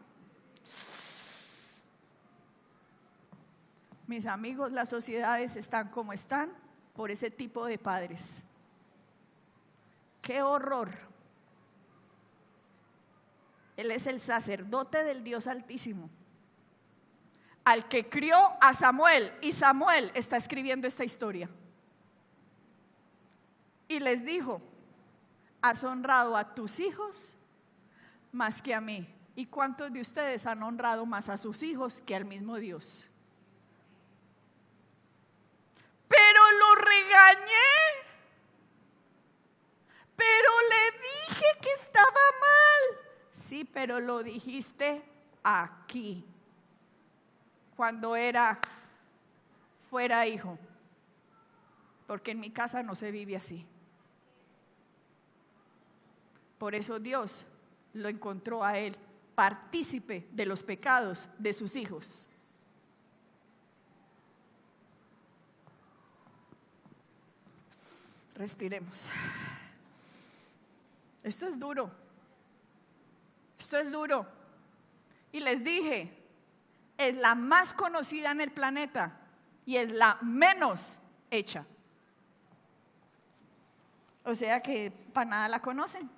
S1: Mis amigos, las sociedades están como están por ese tipo de padres. ¡Qué horror! Él es el sacerdote del Dios Altísimo, al que crió a Samuel, y Samuel está escribiendo esta historia. Y les dijo: has honrado a tus hijos más que a mí. ¿Y cuántos de ustedes han honrado más a sus hijos que al mismo Dios? Pero lo regañé, pero le dije que estaba mal. Sí, pero lo dijiste aquí, cuando fuera hijo, porque en mi casa no se vive así. Por eso Dios lo encontró a él partícipe de los pecados de sus hijos. Respiremos. Esto es duro. Esto es duro. Y les dije, es la más conocida en el planeta y es la menos hecha. O sea que para nada la conocen,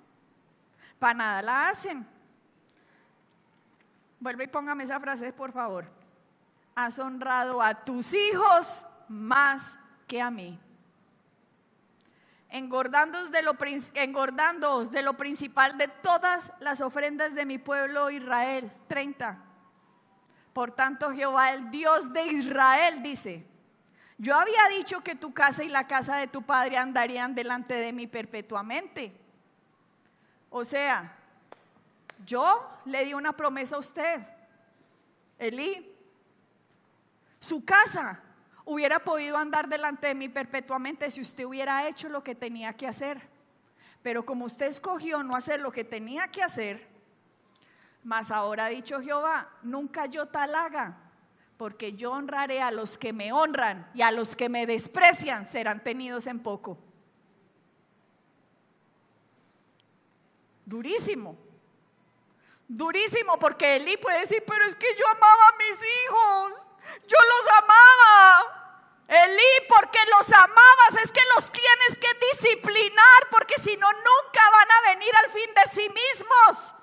S1: para nada la hacen. Vuelve y póngame esa frase, por favor. Has honrado a tus hijos más que a mí. Engordándoos de lo principal de todas las ofrendas de mi pueblo Israel. 30. Por tanto, Jehová, el Dios de Israel, dice: yo había dicho que tu casa y la casa de tu padre andarían delante de mí perpetuamente. O sea, yo le di una promesa a usted, Elí. Su casa hubiera podido andar delante de mí perpetuamente si usted hubiera hecho lo que tenía que hacer. Pero como usted escogió no hacer lo que tenía que hacer, mas ahora ha dicho Jehová: nunca yo tal haga, porque yo honraré a los que me honran, y a los que me desprecian serán tenidos en poco. Durísimo. Durísimo, porque Elí puede decir: pero es que yo amaba a mis hijos, yo los amaba. Elí, porque los amabas, es que los tienes que disciplinar, porque si no, nunca van a venir al fin de sí mismos.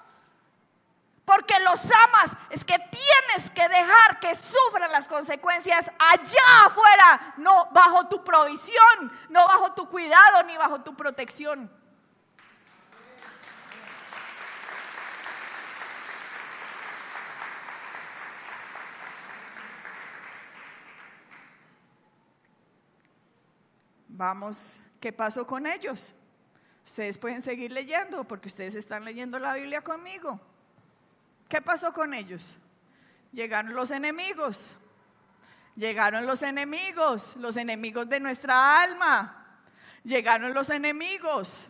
S1: Porque los amas, es que tienes que dejar que sufran las consecuencias allá afuera, no bajo tu provisión, no bajo tu cuidado, ni bajo tu protección. Vamos, ¿qué pasó con ellos? Ustedes pueden seguir leyendo porque ustedes están leyendo la Biblia conmigo. ¿Qué pasó con ellos? Llegaron los enemigos. Llegaron los enemigos de nuestra alma. Llegaron los enemigos.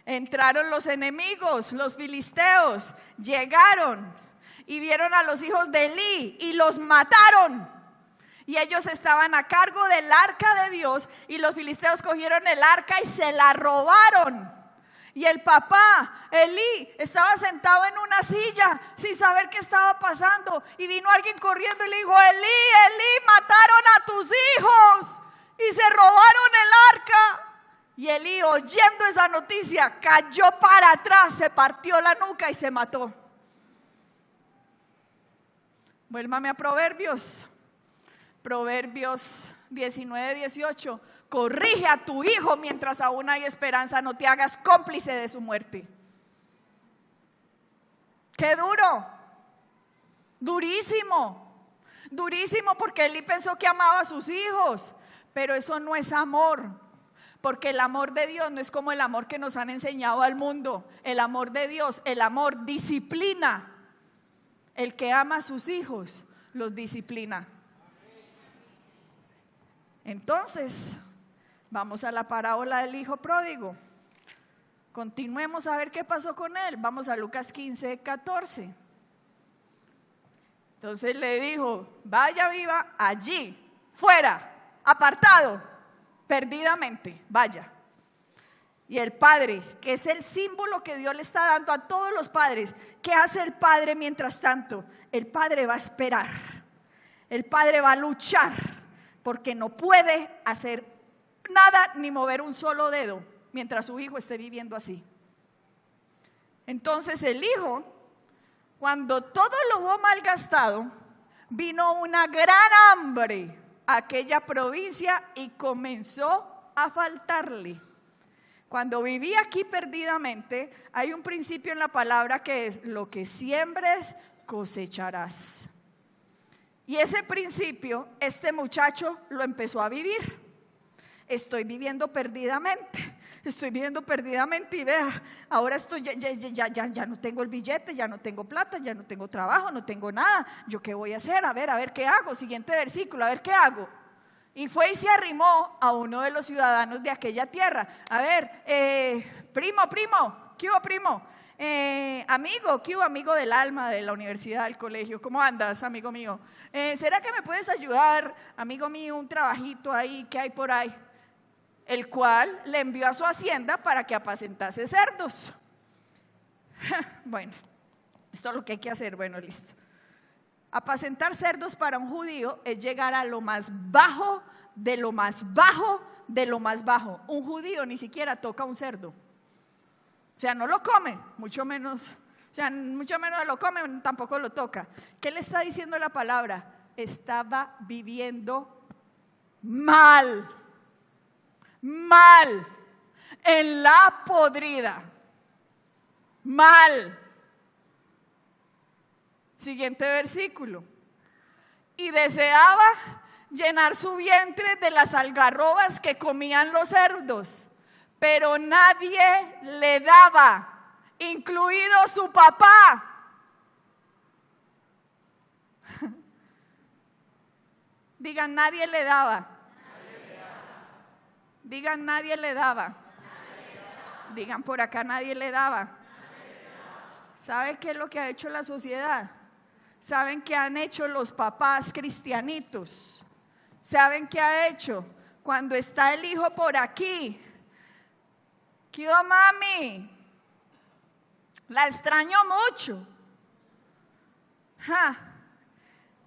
S1: Entraron los enemigos, los filisteos. Llegaron y vieron a los hijos de Elí y los mataron. Y ellos estaban a cargo del arca de Dios y los filisteos cogieron el arca y se la robaron. Y el papá, Elí, estaba sentado en una silla sin saber qué estaba pasando. Y vino alguien corriendo y le dijo: Elí, Elí, mataron a tus hijos y se robaron el arca. Y Elí, oyendo esa noticia, cayó para atrás, se partió la nuca y se mató. Vuélvame a Proverbios 19:18. Corrige a tu hijo mientras aún hay esperanza, no te hagas cómplice de su muerte. Qué duro, durísimo, durísimo, porque Elí pensó que amaba a sus hijos, pero eso no es amor, porque el amor de Dios no es como el amor que nos han enseñado al mundo. El amor de Dios, el amor disciplina. El que ama a sus hijos los disciplina. Entonces, vamos a la parábola del hijo pródigo. Continuemos a ver qué pasó con él. Vamos a Lucas 15:14. Entonces le dijo: vaya, viva allí, fuera, apartado, perdidamente, vaya. Y el padre, que es el símbolo que Dios le está dando a todos los padres, ¿qué hace el padre mientras tanto? El padre va a esperar, el padre va a luchar, porque no puede hacer nada ni mover un solo dedo mientras su hijo esté viviendo así. Entonces el hijo, cuando todo lo hubo malgastado, vino una gran hambre a aquella provincia y comenzó a faltarle. Cuando viví aquí perdidamente, hay un principio en la palabra que es: lo que siembres, cosecharás. Y ese principio, este muchacho lo empezó a vivir. Estoy viviendo perdidamente y vea, ahora estoy, ya no tengo el billete, ya no tengo plata, ya no tengo trabajo, no tengo nada. ¿Yo qué voy a hacer? A ver qué hago. Siguiente versículo, a ver qué hago. Y fue y se arrimó a uno de los ciudadanos de aquella tierra. A ver, primo, ¿qué hubo, primo? Amigo, ¿qué hubo, amigo del alma, de la universidad, del colegio? ¿Cómo andas, amigo mío? ¿Será que me puedes ayudar, amigo mío, un trabajito ahí que hay por ahí? El cual le envió a su hacienda para que apacentase cerdos. Bueno, esto es lo que hay que hacer. Bueno, listo. Apacentar cerdos para un judío es llegar a lo más bajo de lo más bajo de lo más bajo. Un judío ni siquiera toca un cerdo. O sea, no lo come, mucho menos lo come, tampoco lo toca. ¿Qué le está diciendo la palabra? Estaba viviendo mal, en la podrida, mal. Siguiente versículo. Y deseaba llenar su vientre de las algarrobas que comían los cerdos, pero nadie le daba, incluido su papá. Digan: nadie le daba. Digan: nadie le daba. Digan por acá: nadie le daba. ¿Sabe qué es lo que ha hecho la sociedad? ¿Saben qué han hecho los papás cristianitos? ¿Saben qué ha hecho? Cuando está el hijo por aquí: ¿qué hubo, mami? La extraño mucho.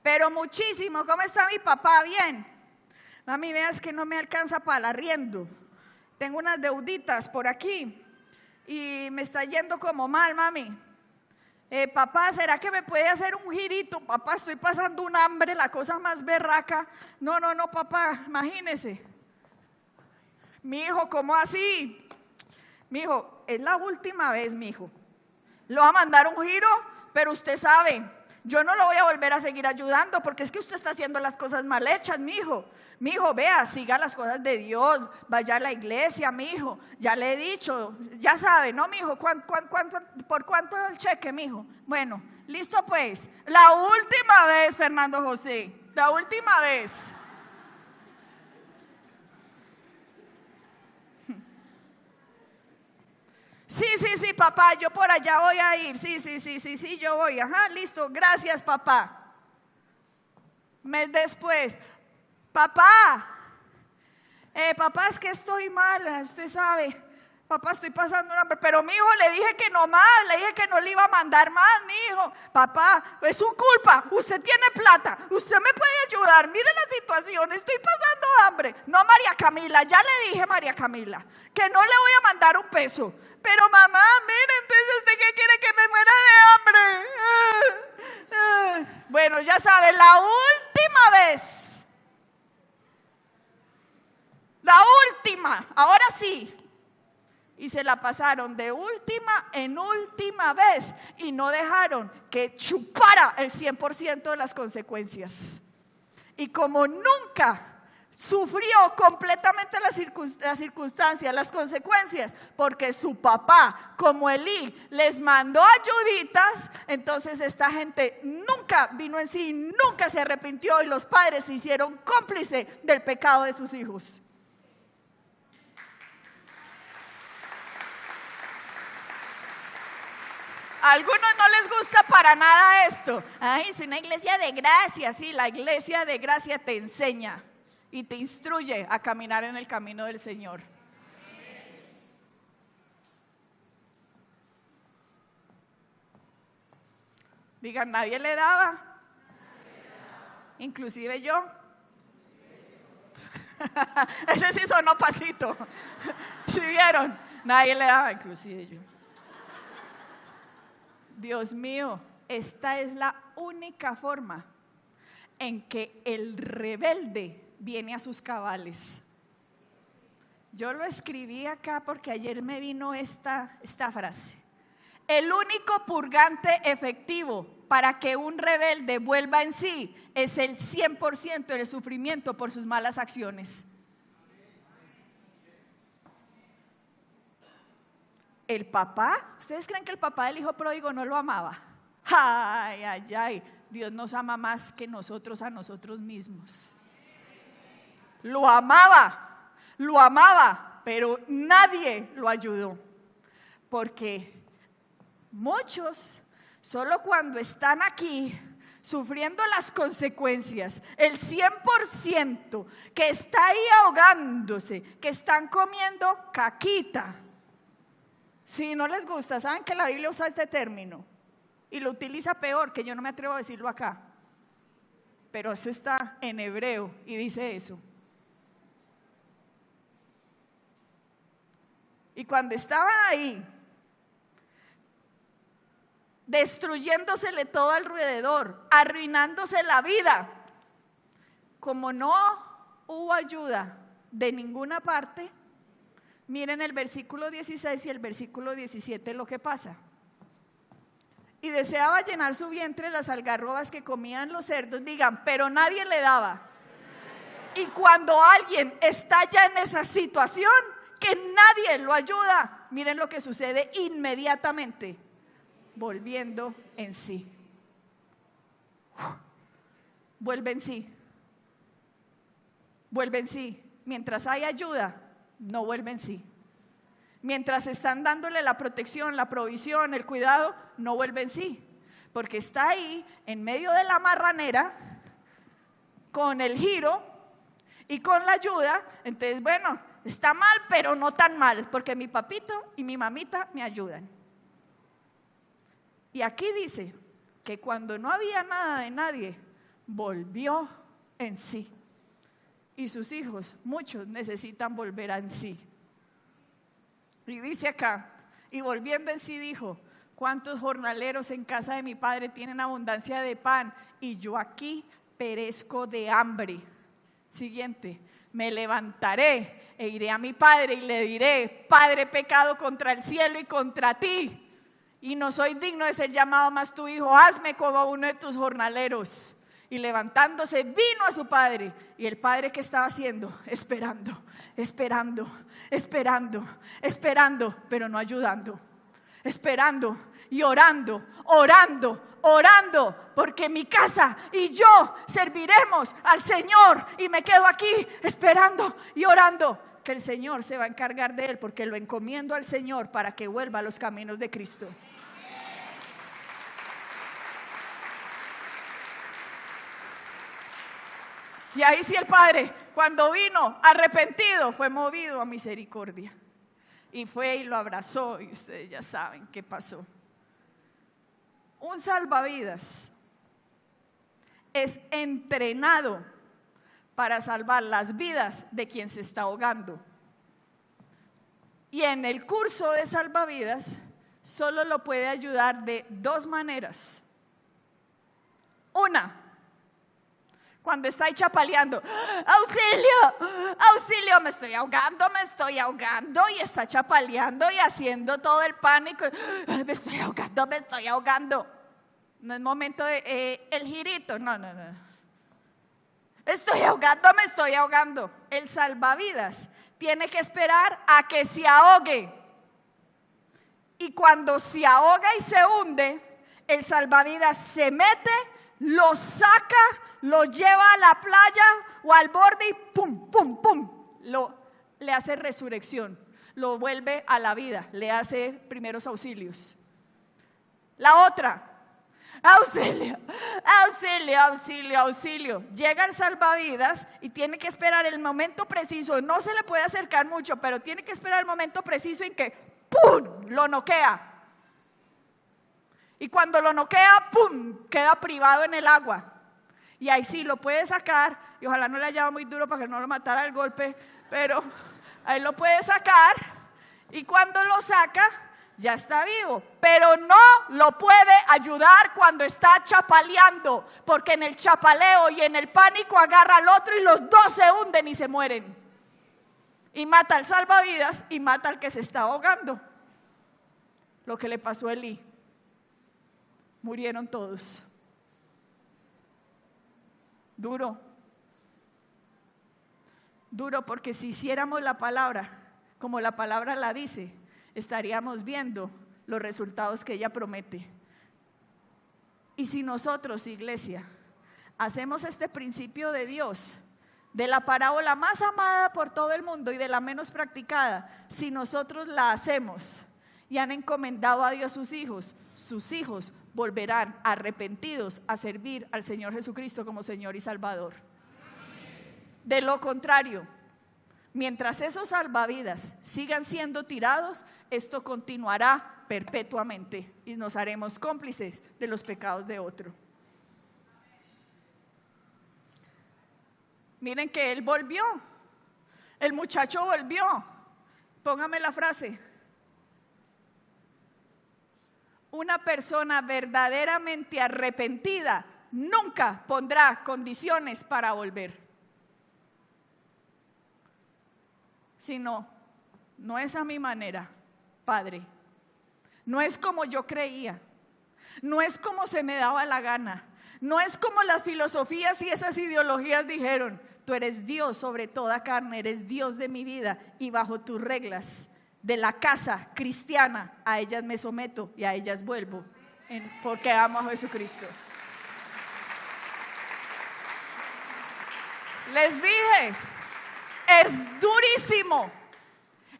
S1: Pero muchísimo. ¿Cómo está mi papá? Bien. Mami, veas que no me alcanza para el arriendo. Tengo unas deuditas por aquí y me está yendo como mal, mami. Papá, ¿será que me puede hacer un girito? Papá, estoy pasando un hambre, la cosa más berraca. No, papá, imagínese. Mi hijo, ¿cómo así? Mi hijo, es la última vez, mi hijo. Lo va a mandar un giro, pero usted sabe, yo no lo voy a volver a seguir ayudando, porque es que usted está haciendo las cosas mal hechas, mi hijo. Mi hijo, vea, siga las cosas de Dios, vaya a la iglesia, mi hijo. Ya le he dicho, ya sabe, ¿no, mi hijo? ¿Por cuánto el cheque, mi hijo? Bueno, listo pues. La última vez, Fernando José, la última vez. Sí, papá, yo por allá voy a ir. Sí, yo voy. Ajá, listo, gracias, papá. Mes después, papá, es que estoy mal, usted sabe. Papá, estoy pasando un hambre, pero mi hijo le dije que no más, le dije que no le iba a mandar más, mi hijo. Papá, es su culpa, usted tiene plata, usted me puede ayudar, mire la situación, estoy pasando hambre. No, María Camila, ya le dije, María Camila, que no le voy a mandar un peso. Pero mamá, mire, entonces ¿usted qué quiere, que me muera de hambre? Bueno, ya sabe, la última vez, la última, ahora sí. Y se la pasaron de última en última vez y no dejaron que chupara el 100% de las consecuencias. Y como nunca sufrió completamente las circunstancias, las consecuencias, porque su papá, como Elí, les mandó ayuditas, entonces esta gente nunca vino en sí, nunca se arrepintió y los padres se hicieron cómplices del pecado de sus hijos. A algunos no les gusta para nada esto. Ay, es una iglesia de gracia. Sí, la iglesia de gracia te enseña y te instruye a caminar en el camino del Señor. Digan, nadie le daba. Inclusive yo. Ese sí sonó pasito. ¿Sí vieron? Nadie le daba, inclusive yo. Dios mío, esta es la única forma en que el rebelde viene a sus cabales. Yo lo escribí acá porque ayer me vino esta frase. El único purgante efectivo para que un rebelde vuelva en sí es el 100% del sufrimiento por sus malas acciones. El papá, ¿ustedes creen que el papá del hijo pródigo no lo amaba? Ay, Dios nos ama más que nosotros a nosotros mismos. Lo amaba, pero nadie lo ayudó. Porque muchos, solo cuando están aquí, sufriendo las consecuencias, el 100% que está ahí ahogándose, que están comiendo caquita. Si no les gusta, saben que la Biblia usa este término y lo utiliza peor, que yo no me atrevo a decirlo acá, pero eso está en hebreo y dice eso. Y cuando estaban ahí, destruyéndosele todo alrededor, arruinándose la vida, como no hubo ayuda de ninguna parte, miren el versículo 16 y el versículo 17 lo que pasa. Y deseaba llenar su vientre las algarrobas que comían los cerdos, digan, pero nadie le daba. Y cuando alguien está ya en esa situación, que nadie lo ayuda, miren lo que sucede inmediatamente, volviendo en sí. Vuelve en sí. Mientras hay ayuda, no vuelve en sí. Mientras están dándole la protección, la provisión, el cuidado, no vuelve en sí. Porque está ahí, en medio de la marranera, con el giro y con la ayuda. Entonces, bueno, está mal, pero no tan mal, porque mi papito y mi mamita me ayudan. Y aquí dice que cuando no había nada de nadie, volvió en sí. Y sus hijos, muchos necesitan volver en sí. Y dice acá, y volviendo en sí dijo, ¿cuántos jornaleros en casa de mi padre tienen abundancia de pan? Y yo aquí perezco de hambre. Siguiente, me levantaré e iré a mi padre y le diré, Padre, he pecado contra el cielo y contra ti, y no soy digno de ser llamado más tu hijo, hazme como uno de tus jornaleros. Y levantándose vino a su padre. Y el padre, ¿qué estaba haciendo? Esperando, pero no ayudando. Esperando y orando, porque mi casa y yo serviremos al Señor. Y me quedo aquí esperando y orando. que el Señor se va a encargar de él, porque lo encomiendo al Señor para que vuelva a los caminos de Cristo. Y ahí sí el padre, cuando vino arrepentido, fue movido a misericordia. Y fue y lo abrazó, y ustedes ya saben qué pasó. Un salvavidas es entrenado para salvar las vidas de quien se está ahogando. Y en el curso de salvavidas solo lo puede ayudar de dos maneras. Una, cuando está ahí chapaleando, auxilio, auxilio, me estoy ahogando, y está chapaleando y haciendo todo el pánico, me estoy ahogando. No es momento de el girito, no. Me estoy ahogando. El salvavidas tiene que esperar a que se ahogue. Y cuando se ahoga y se hunde, el salvavidas se mete, lo saca, lo lleva a la playa o al borde y pum, pum, pum, le hace resurrección, lo vuelve a la vida, le hace primeros auxilios. La otra, auxilio, auxilio, auxilio, auxilio. Llega el salvavidas y tiene que esperar el momento preciso, no se le puede acercar mucho, pero tiene que esperar el momento preciso en que ¡pum!, lo noquea. Y cuando lo noquea, ¡pum!, queda privado en el agua. Y ahí sí lo puede sacar, y ojalá no le haya dado muy duro para que no lo matara el golpe, pero ahí lo puede sacar, y cuando lo saca, ya está vivo, pero no lo puede ayudar cuando está chapaleando, porque en el chapaleo y en el pánico agarra al otro y los dos se hunden y se mueren. Y mata al salvavidas y mata al que se está ahogando. Lo que le pasó a Elí. Murieron todos. Duro, porque si hiciéramos la palabra como la palabra la dice, estaríamos viendo los resultados que ella promete. Y si nosotros, iglesia, hacemos este principio de Dios, de la parábola más amada por todo el mundo y de la menos practicada, si nosotros la hacemos y han encomendado a Dios sus hijos volverán arrepentidos a servir al Señor Jesucristo como Señor y Salvador. De lo contrario, mientras esos salvavidas sigan siendo tirados, esto continuará perpetuamente y nos haremos cómplices de los pecados de otro. Miren que él volvió, el muchacho volvió. Póngame la frase. Una persona verdaderamente arrepentida nunca pondrá condiciones para volver. Si no, no es a mi manera, Padre. No es como yo creía. No es como se me daba la gana. No es como las filosofías y esas ideologías dijeron. Tú eres Dios sobre toda carne, eres Dios de mi vida y bajo tus reglas de la casa cristiana, a ellas me someto y a ellas vuelvo, porque amo a Jesucristo. Les dije, es durísimo,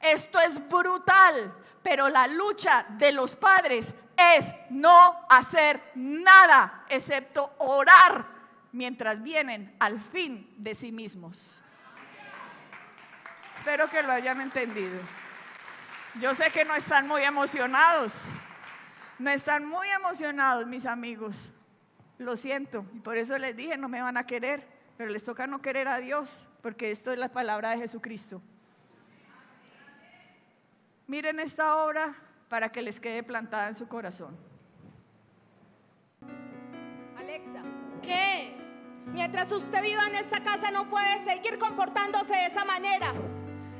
S1: esto es brutal, pero la lucha de los padres es no hacer nada excepto orar mientras vienen al fin de sí mismos. Espero que lo hayan entendido. Yo sé que no están muy emocionados, mis amigos, lo siento, y por eso les dije no me van a querer, pero les toca no querer a Dios, porque esto es la palabra de Jesucristo. Miren esta obra para que les quede plantada en su corazón.
S2: Alexa, ¿qué? Mientras usted viva en esta casa no puede seguir comportándose de esa manera.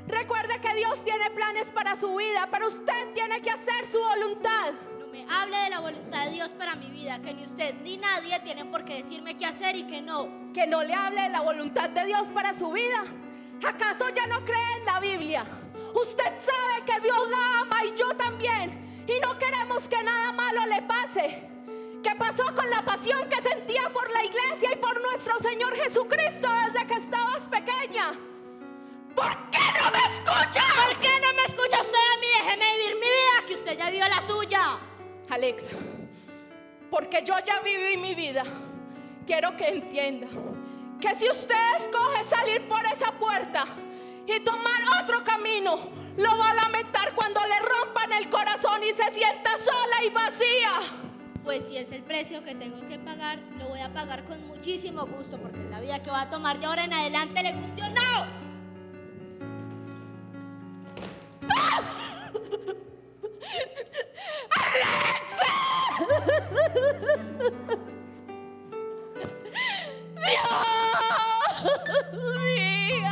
S2: Recuerde que Dios tiene planes para su vida, pero usted tiene que hacer su voluntad.
S3: No me hable de la voluntad de Dios para mi vida, que ni usted ni nadie tienen por qué decirme qué hacer y qué no.
S2: Que no le hable de la voluntad de Dios para su vida. ¿Acaso ya no cree en la Biblia? Usted sabe que Dios la ama y yo también, y no queremos que nada malo le pase. ¿Qué pasó con la pasión que sentía por la iglesia y por nuestro Señor Jesucristo desde que estabas pequeña? ¿Por qué no me escucha?
S3: ¿Por qué no me escucha usted a mí? Déjeme vivir mi vida, que usted ya vivió la suya.
S2: Alexa, porque yo ya viví mi vida, quiero que entienda que si usted escoge salir por esa puerta y tomar otro camino, lo va a lamentar cuando le rompan el corazón y se sienta sola y vacía.
S3: Pues si es el precio que tengo que pagar, lo voy a pagar con muchísimo gusto, porque es la vida que va a tomar de ahora en adelante, le guste o no.
S2: Dios mío.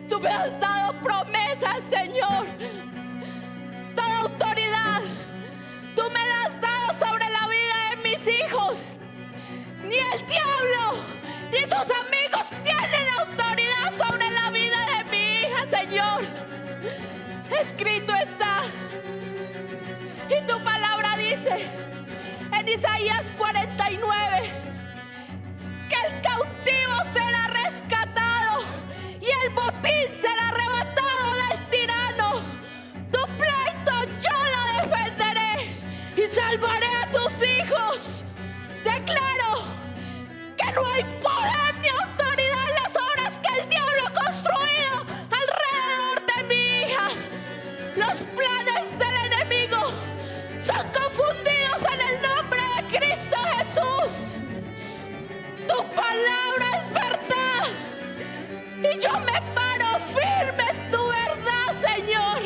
S2: Tú me has dado promesas, Señor, toda autoridad. Tú me la has dado sobre la vida de mis hijos. Ni el diablo ni sus amigos tienen autoridad sobre la vida de mi hija, Señor. Escrito está. Y tu palabra dice en Isaías 49 que el cautivo será rescatado y el botín será arrebatado del tirano. Tu pleito yo lo defenderé y salvaré a tus hijos. Declaro que no hay poder ni autoridad en las obras que el diablo ha construido alrededor de mi hija. Los planes del enemigo son confundidos en el nombre de Cristo Jesús. Tu palabra es verdad y yo me paro firme en tu verdad, Señor.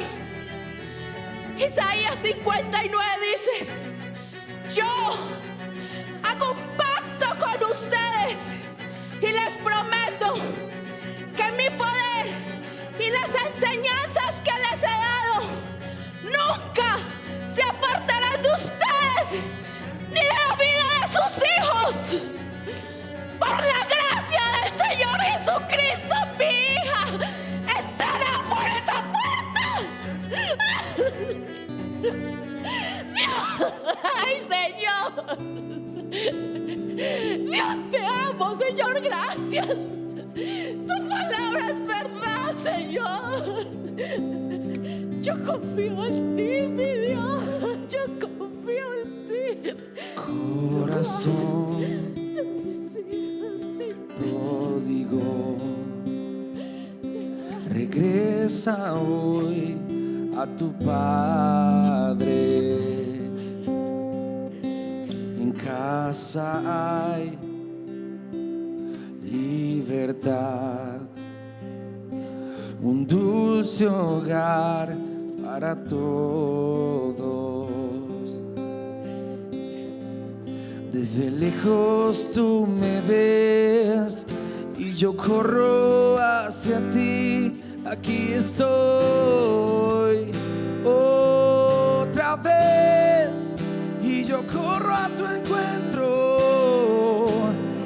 S2: Isaías 59 dice: yo hago un pacto con ustedes y les prometo que mi poder y las enseñanzas que les he dado nunca se apartarán de ustedes ni de la vida de sus hijos. Por la gracia del Señor Jesucristo, mi hija entrará por esa puerta. ¡Ay, Señor! Dios, te amo, Señor, gracias. Tu palabra es verdad, Señor. Yo confío en ti, mi Dios. Yo confío en ti.
S4: Corazón pródigo, regresa hoy a tu Padre. En casa hay libertad, un dulce hogar para todos. Desde lejos tú me ves y yo corro hacia ti. Aquí estoy otra vez y yo corro a tu encuentro.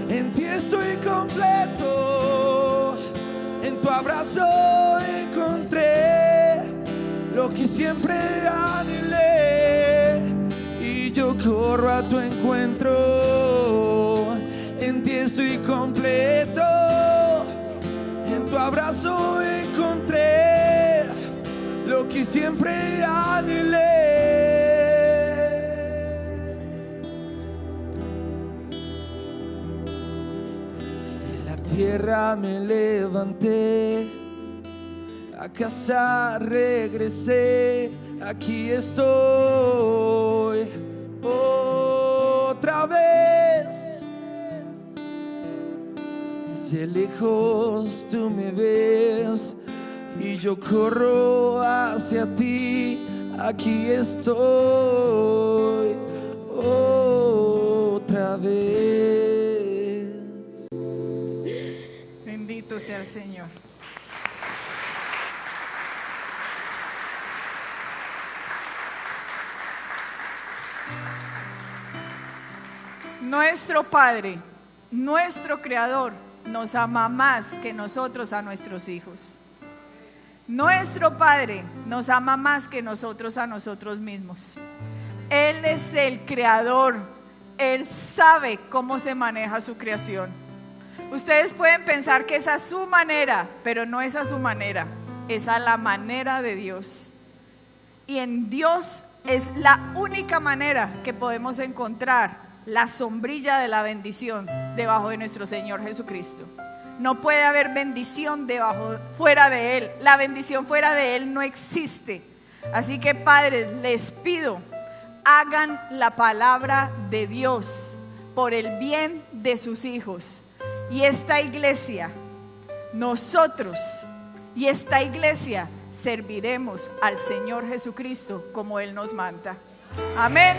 S4: En ti estoy completo, en tu abrazo encontré lo que siempre anhelé. Y yo corro a tu encuentro, en ti estoy completo, en tu abrazo encontré lo que siempre anhelé. De la tierra me levanté, a casa regresé, aquí estoy otra vez. Desde lejos tú me ves y yo corro hacia ti. Aquí estoy otra vez.
S1: Bendito sea el Señor. Nuestro Padre, nuestro Creador, nos ama más que nosotros a nuestros hijos. Nuestro Padre nos ama más que nosotros a nosotros mismos. Él es el creador. Él sabe cómo se maneja su creación. Ustedes pueden pensar que esa es su manera, pero no es a su manera, es a la manera de Dios. Y en Dios es la única manera que podemos encontrar la sombrilla de la bendición debajo de nuestro Señor Jesucristo. No puede haber bendición fuera de Él. La bendición fuera de Él no existe. Así que, padres, les pido, hagan la palabra de Dios por el bien de sus hijos. Y esta iglesia, nosotros y esta iglesia serviremos al Señor Jesucristo como Él nos manda. Amén.